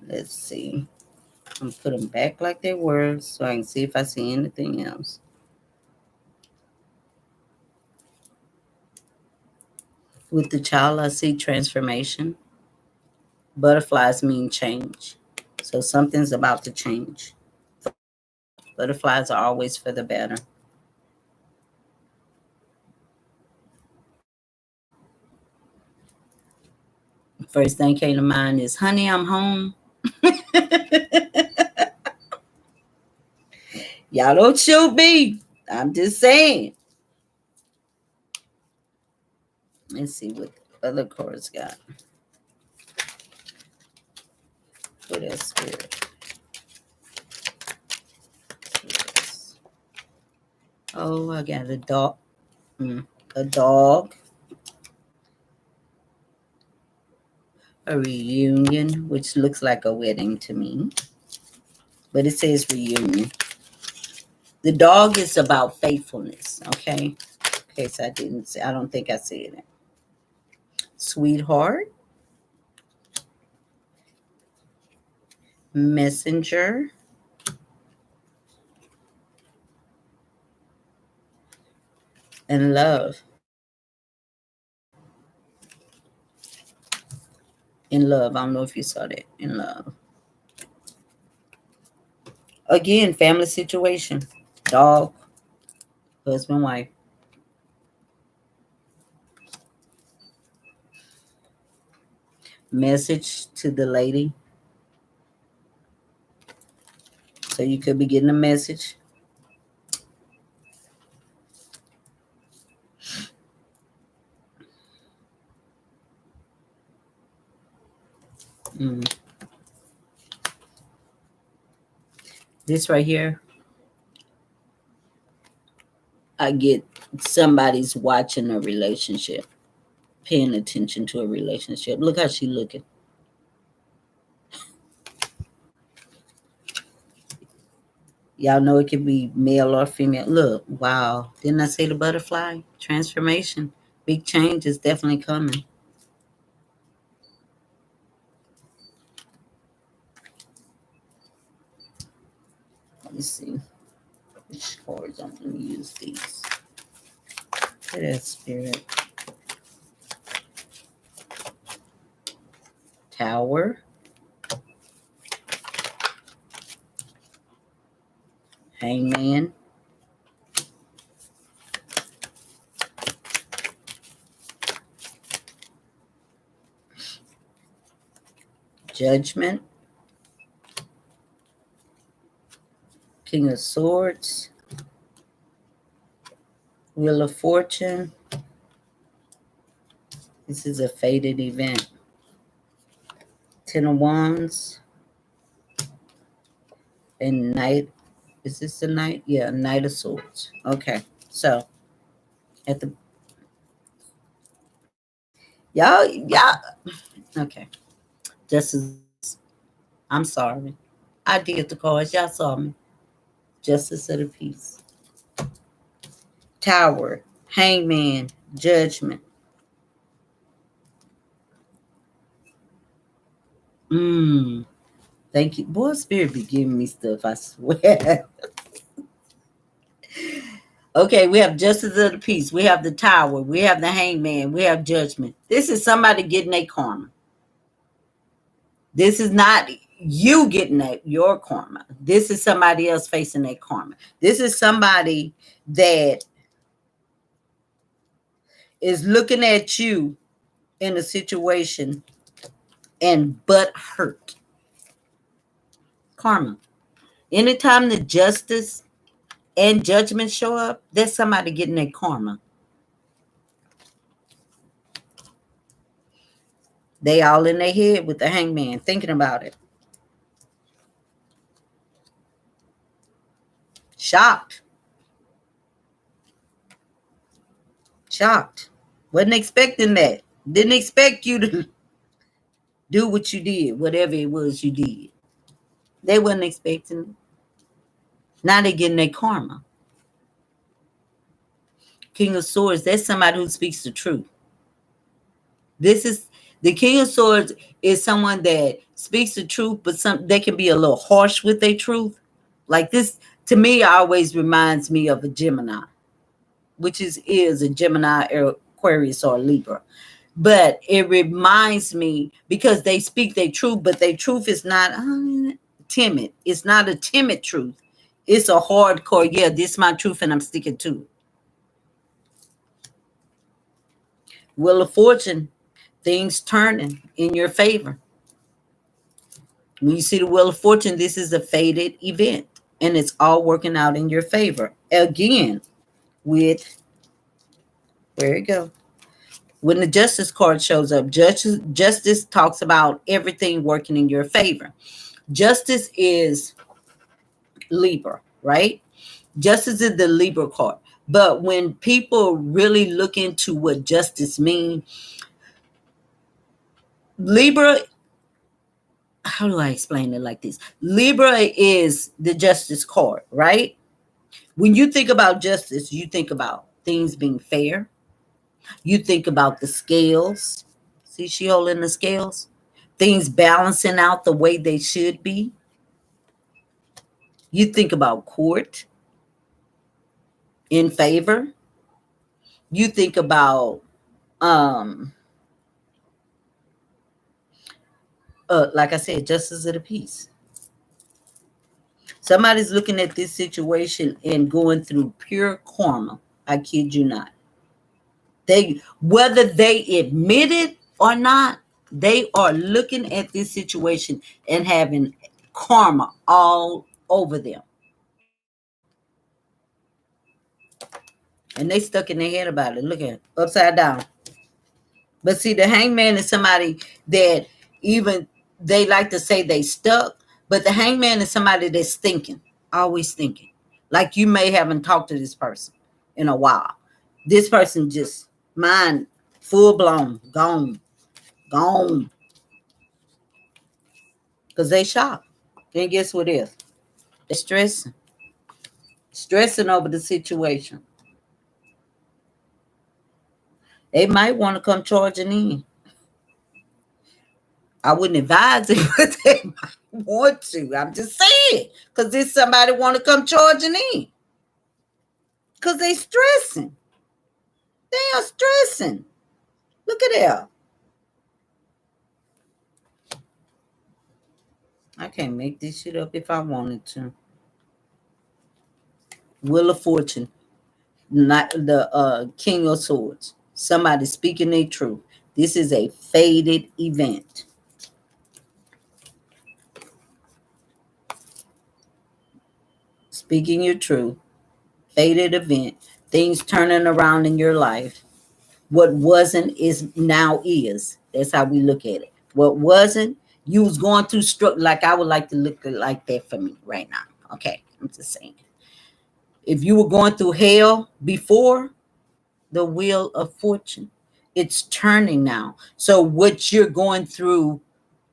Let's see. I'm put them back like they were so I can see if I see anything else. With the child, I see transformation. Butterflies mean change. So something's about to change. Butterflies are always for the better. First thing came to mind is, honey, I'm home. Y'all don't shoot me. I'm just saying. Let's see what other cards got. What else, Spirit? Oh, I got a dog. A dog. A reunion, which looks like a wedding to me. But it says reunion. The dog is about faithfulness, okay? In case I didn't say, I don't think I said it. Sweetheart. Messenger. And love. In love. I don't know if you saw that. In love. Again, family situation. Dog. Husband, wife. Message to the lady. So you could be getting a message. This right here, I get somebody's watching a relationship, paying attention to a relationship. Look how she looking. Y'all know it could be male or female. Look, wow. Didn't I say the butterfly? Transformation. Big change is definitely coming. Let me see. Which cards I'm going to use these. Look at that, Spirit. Tower. Hangman. Judgment. King of Swords. Wheel of Fortune. This is a fated event. Ten of Wands. And Knight. Is this the Knight? Yeah, Knight of Swords. Okay. So, at the... Y'all. Okay. Justice. I'm sorry. I did the cards. Y'all saw me. Justice of the Peace. Tower. Hangman. Judgment. Thank you. Boy, Spirit be giving me stuff, I swear. Okay, we have Justice of the Peace. We have the Tower. We have the Hangman. We have Judgment. This is somebody getting a karma. This is not you getting your karma. This is somebody else facing a karma. This is somebody that is looking at you in a situation and but hurt. Karma. Anytime the justice and judgment show up, there's somebody getting a karma. They all in their head with the Hangman thinking about it. Shocked. Wasn't expecting that. Didn't expect you to do what you did, whatever it was you did. They wasn't expecting it. Now they're getting their karma. King of Swords, that's somebody who speaks the truth. This is The King of Swords is someone that speaks the truth, but they can be a little harsh with their truth. Like this, to me, always reminds me of a Gemini, which is a Gemini, Aquarius, or Libra. But it reminds me because they speak their truth, but their truth is not timid. It's not a timid truth. It's a hardcore, yeah, this is my truth and I'm sticking to it. Wheel of Fortune, things turning in your favor. When you see the Wheel of Fortune, this is a fated event and it's all working out in your favor. Again, with, where it go? When the Justice card shows up, justice talks about everything working in your favor. Justice is Libra, right? Justice is the Libra card. But when people really look into what justice means, Libra, how do I explain it like this? Libra is the Justice card, right? When you think about justice, you think about things being fair. You think about the scales. See, she holding the scales. Things balancing out the way they should be. You think about court in favor. You think about like I said, justice of the peace. Somebody's looking at this situation and going through pure karma. I kid you not. Whether they admit it or not, they are looking at this situation and having karma all over them. And they stuck in their head about it. Look at it, upside down. But see, the hangman is somebody that even they like to say they stuck, but the hangman is somebody that's thinking, always thinking. Like you may haven't talked to this person in a while. This person just mind full blown, gone. Because they shocked. Then guess what is? They're stressing over the situation. They might want to come charging in. I wouldn't advise it, but they might want to. I'm just saying. Because if somebody want to come charging in. Because they stressing. They are stressing. Look at that. I can't make this shit up if I wanted to. Wheel of Fortune. Not the King of Swords. Somebody speaking their truth. This is a fated event. Speaking your truth. Fated event. Things turning around in your life. What wasn't is now is. That's how we look at it. What wasn't, you was going through struggle. Like I would like to look like that for me right now. Okay, I'm just saying. If you were going through hell before, the Wheel of Fortune, it's turning now. So what you're going through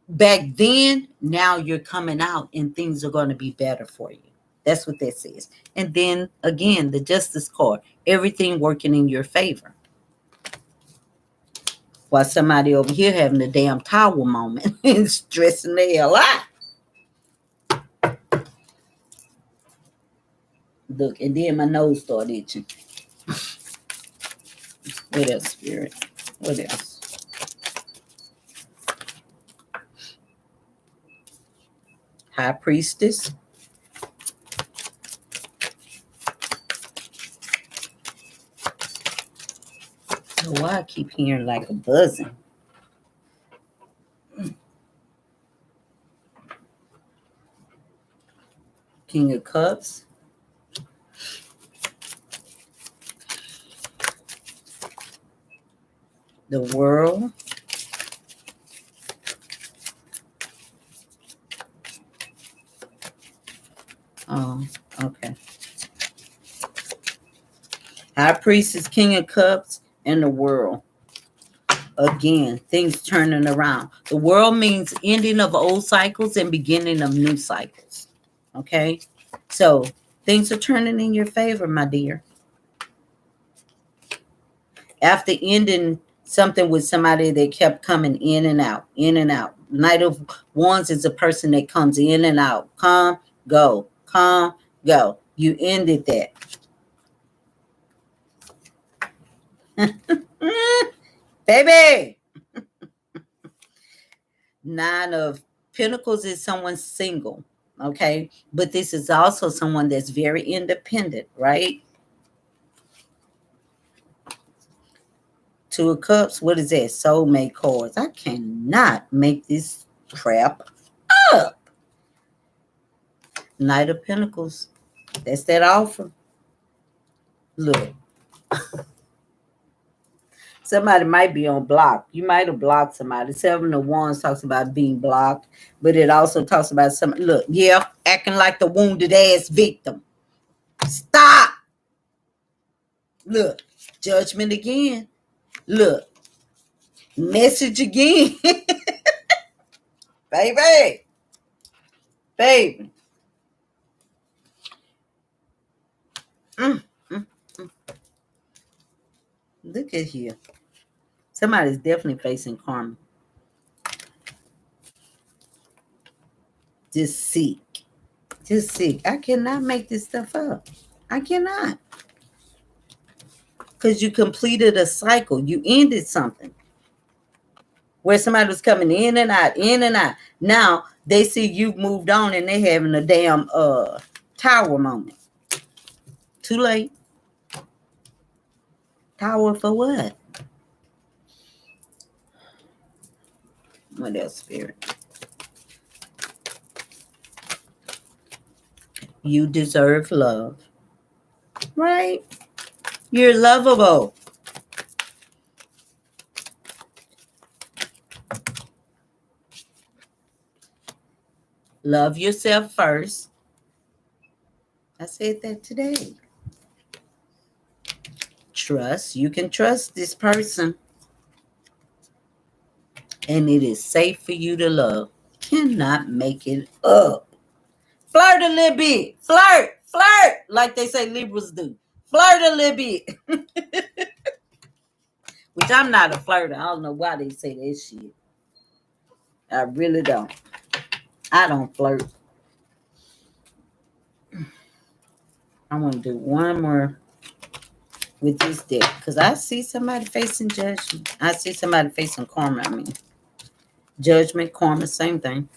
back then, now you're coming out and things are going to be better for you. That's what that says. And then again, the Justice card, everything working in your favor. While somebody over here having a damn towel moment and stressing the hell out. Look, and then my nose started itching. What else, Spirit? What else? High Priestess. So why I keep hearing like a buzzing? King of Cups. The World. Oh, okay. High Priestess, King of Cups, and the World. Again, things turning around. The World means ending of old cycles and beginning of new cycles. Okay? So things are turning in your favor, my dear. After ending Something with somebody that kept coming in and out, in and out. Knight of Wands is a person that comes in and out. Come, go. Come, go. You ended that. Baby. Nine of Pentacles is someone single, okay? But this is also someone that's very independent, right? Two of Cups, what is that? Soulmate cards. I cannot make this crap up. Knight of Pentacles. That's that offer. Look. Somebody might be on block. You might have blocked somebody. Seven of Wands talks about being blocked, but it also talks about some. Look, yeah, acting like the wounded ass victim. Stop. Look, judgment again. Look, message again. Baby. Baby. Mm, mm, mm. Look at here. Somebody's definitely facing karma. Just seek. Just seek. I cannot make this stuff up. I cannot. Because you completed a cycle. You ended something. Where somebody was coming in and out, in and out. Now they see you've moved on and they having a damn tower moment. Too late. Tower for what? What else, Spirit? You deserve love. Right? You're lovable. Love yourself first. I said that today. Trust. You can trust this person. And it is safe for you to love. Cannot make it up. Flirt a little bit. Flirt. Flirt. Like they say Libras do. Flirt a little bit. Which I'm not a flirter. I don't know why they say that shit. I really don't. I don't flirt. I want to do one more with this deck. Because I see somebody facing judgment. I see somebody facing karma. I mean, judgment, karma, same thing.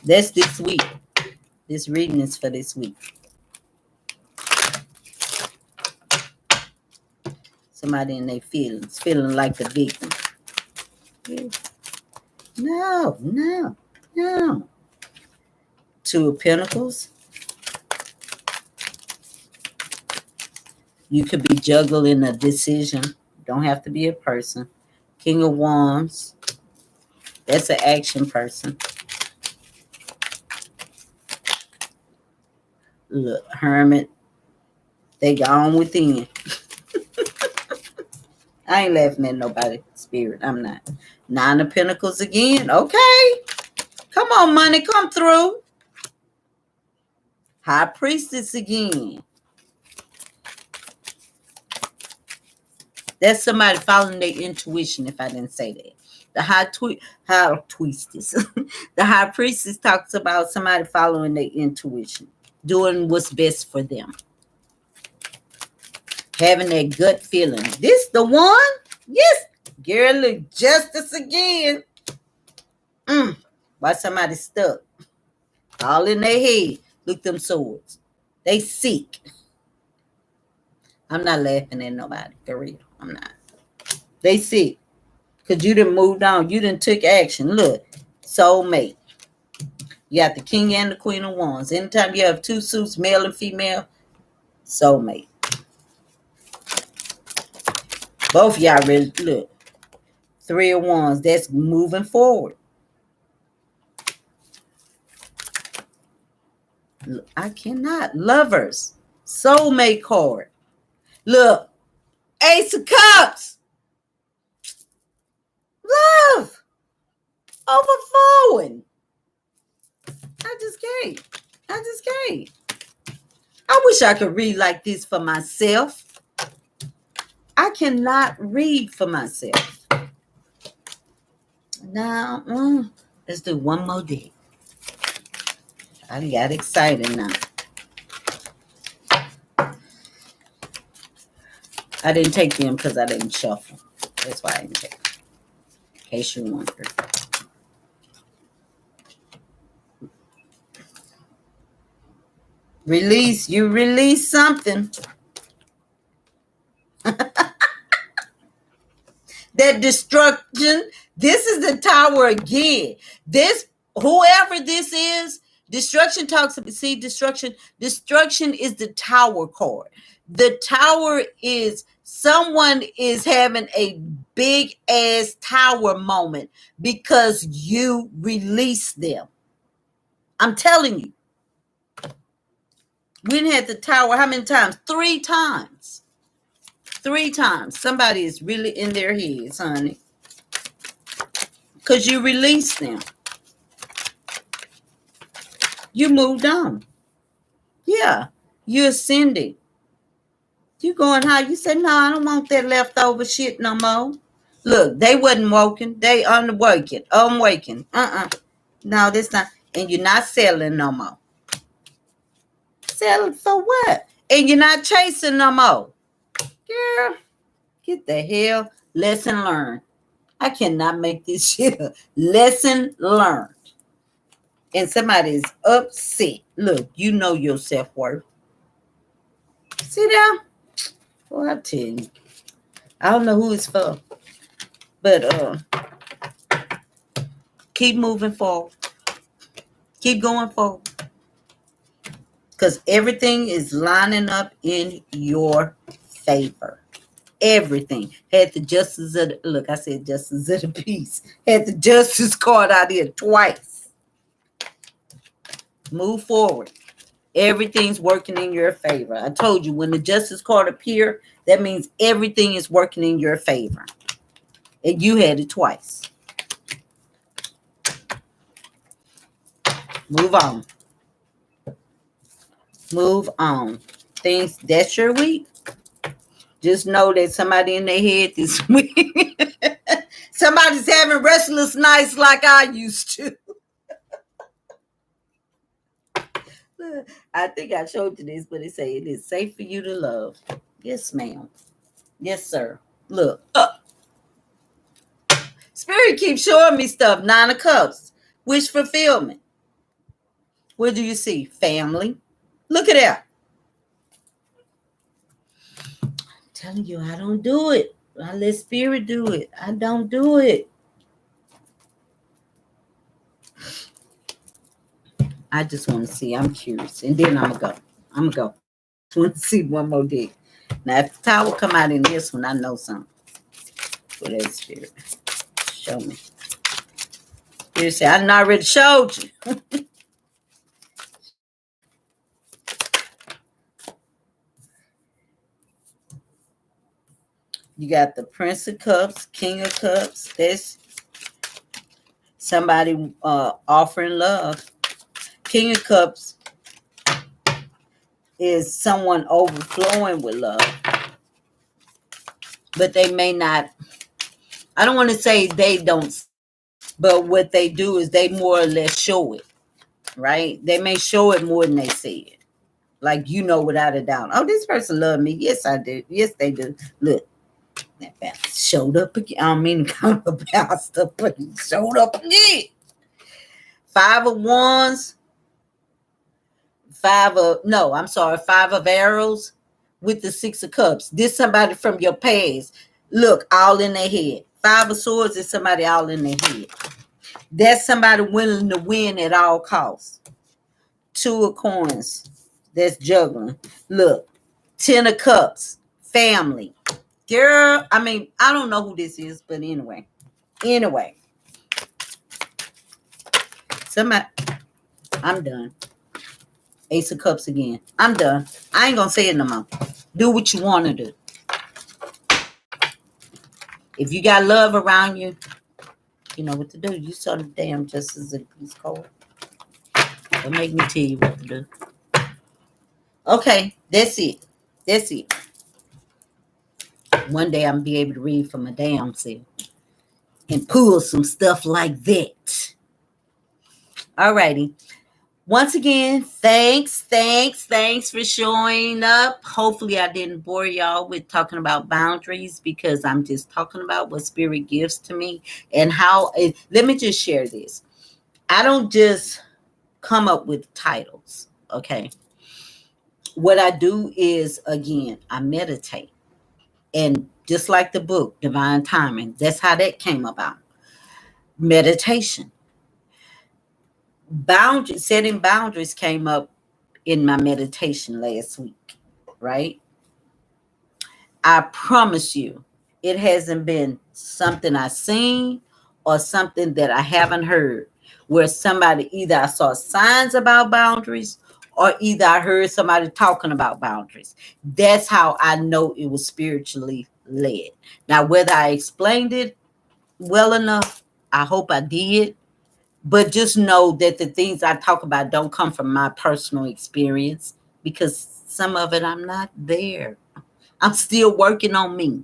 That's this week. This reading is for this week. Somebody in their feelings, feeling like the victim. No, no, no. Two of Pentacles. You could be juggling a decision. Don't have to be a person. King of Wands. That's an action person. Look, Hermit. They gone within. I ain't laughing at nobody, Spirit. I'm not. Nine of Pentacles again. Okay. Come on, money. Come through. High Priestess again. That's somebody following their intuition, if I didn't say that. The High Priestess. The High Priestess talks about somebody following their intuition. Doing what's best for them. Having that gut feeling. This the one? Yes. Girl, look, justice again. Why somebody stuck? All in their head. Look, them swords. They seek. I'm not laughing at nobody. For real. I'm not. They seek. Because you done moved on. You done took action. Look. Soulmate. You got the King and the Queen of Wands. Anytime you have two suits, male and female, soulmate. Both y'all really, look. Three of Wands. That's moving forward. Look, I cannot. Lovers. Soulmate card. Look. Ace of Cups. Love. Overflowing. I just can't. I wish I could read like this for myself. I cannot read for myself. Now, let's do one more deck. I got excited now. I didn't take them because I didn't shuffle. That's why I didn't take them. In case you wonder. Release. You release something. That destruction. This is the tower again. This, whoever this is, destruction talks about, see, destruction is the tower card. The tower is someone is having a big ass tower moment because you release them. I'm telling you. We didn't have the tower how many times? 3 times. 3 times. Somebody is really in their heads, honey. Because you released them. You moved on. Yeah. You're ascending. You going high. You said, no, I don't want that leftover shit no more. Look, they wasn't woken. They unwaking. Unwaking. No, that's not. And you're not selling no more. Selling for what? And you're not chasing no more. Girl, get the hell. Lesson learned. I cannot make this shit up. Lesson learned. And somebody is upset. Look, you know your self-worth. See there? Well, I tell you. I don't know who it's for. But keep moving forward. Keep going forward. Because everything is lining up in your favor. Everything. Had the justice of the, look, I said justice of the peace. Had the justice card out here twice. Move forward. Everything's working in your favor. I told you when the justice card appear, that means everything is working in your favor. And you had it twice. Move on. Move on. Things, that's your week. Just know that somebody in their head this week. Somebody's having restless nights like I used to. I think I showed you this, but it say it is safe for you to love. Yes, ma'am. Yes, sir. Look. Spirit keeps showing me stuff. 9 of Cups. Wish fulfillment. What do you see? Family. Look at that. I'm telling you, I don't do it. I let Spirit do it. I don't do it. I just want to see. I'm curious. And then I'm going to go. I'm going to go. I want to see one more deck. Now, if the tower come out in this one, I know something. For that Spirit. Show me. Spirit say, I already showed you. You got the Prince of Cups, King of Cups. That's somebody offering love. King of Cups is someone overflowing with love. But they may not, I don't want to say they don't, but what they do is they more or less show it, right? They may show it more than they say it. Like, you know, without a doubt. Oh, this person loved me. Yes, I do. Yes, they do. Look. That bastard showed up again. I don't mean to count the bastard, but he showed up again. 5 of Wands. 5 of arrows with the 6 of Cups. This somebody from your past. Look, all in their head. 5 of Swords is somebody all in their head. That's somebody willing to win at all costs. 2 of Coins. That's juggling. Look, 10 of Cups. Family. Girl, I mean, I don't know who this is, but anyway. Somebody, I'm done. Ace of Cups again. I'm done. I ain't gonna say it no more. Do what you want to do. If you got love around you, you know what to do. You saw the damn Justice of the Peace card. Don't make me tell you what to do. Okay, that's it. One day I'm gonna be able to read for my damn self and pull some stuff like that. Alrighty. Once again, thanks for showing up. Hopefully, I didn't bore y'all with talking about boundaries because I'm just talking about what spirit gives to me and how. Let me just share this. I don't just come up with titles, okay? What I do is, again, I meditate. And just like the book, Divine Timing, that's how that came about. Meditation. Setting boundaries came up in my meditation last week, right? I promise you, it hasn't been something I seen or something that I haven't heard where somebody either I saw signs about boundaries or either I heard somebody talking about boundaries. That's how I know it was spiritually led. Now, whether I explained it well enough, I hope I did. But just know that the things I talk about don't come from my personal experience because some of it I'm not there. I'm still working on me.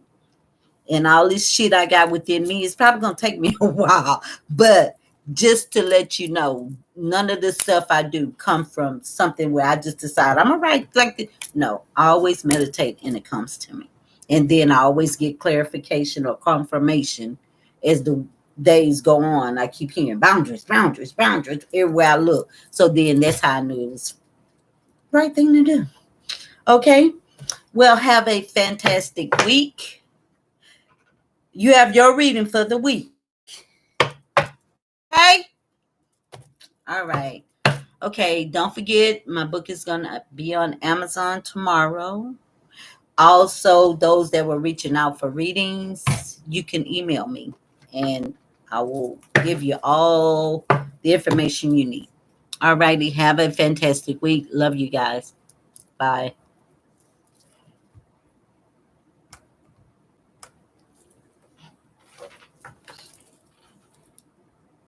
And all this shit I got within me is probably going to take me a while. But just to let you know, none of the stuff I do come from something where I just decide I'm going to write like this. No, I always meditate and it comes to me. And then I always get clarification or confirmation as the days go on. I keep hearing boundaries, boundaries, boundaries everywhere I look. So then that's how I knew it was the right thing to do. Okay. Well, have a fantastic week. You have your reading for the week. Okay? All right. Okay, don't forget my book is going to be on Amazon tomorrow. Also, those that were reaching out for readings, you can email me and I will give you all the information you need. All righty. Have a fantastic week. Love you guys. Bye.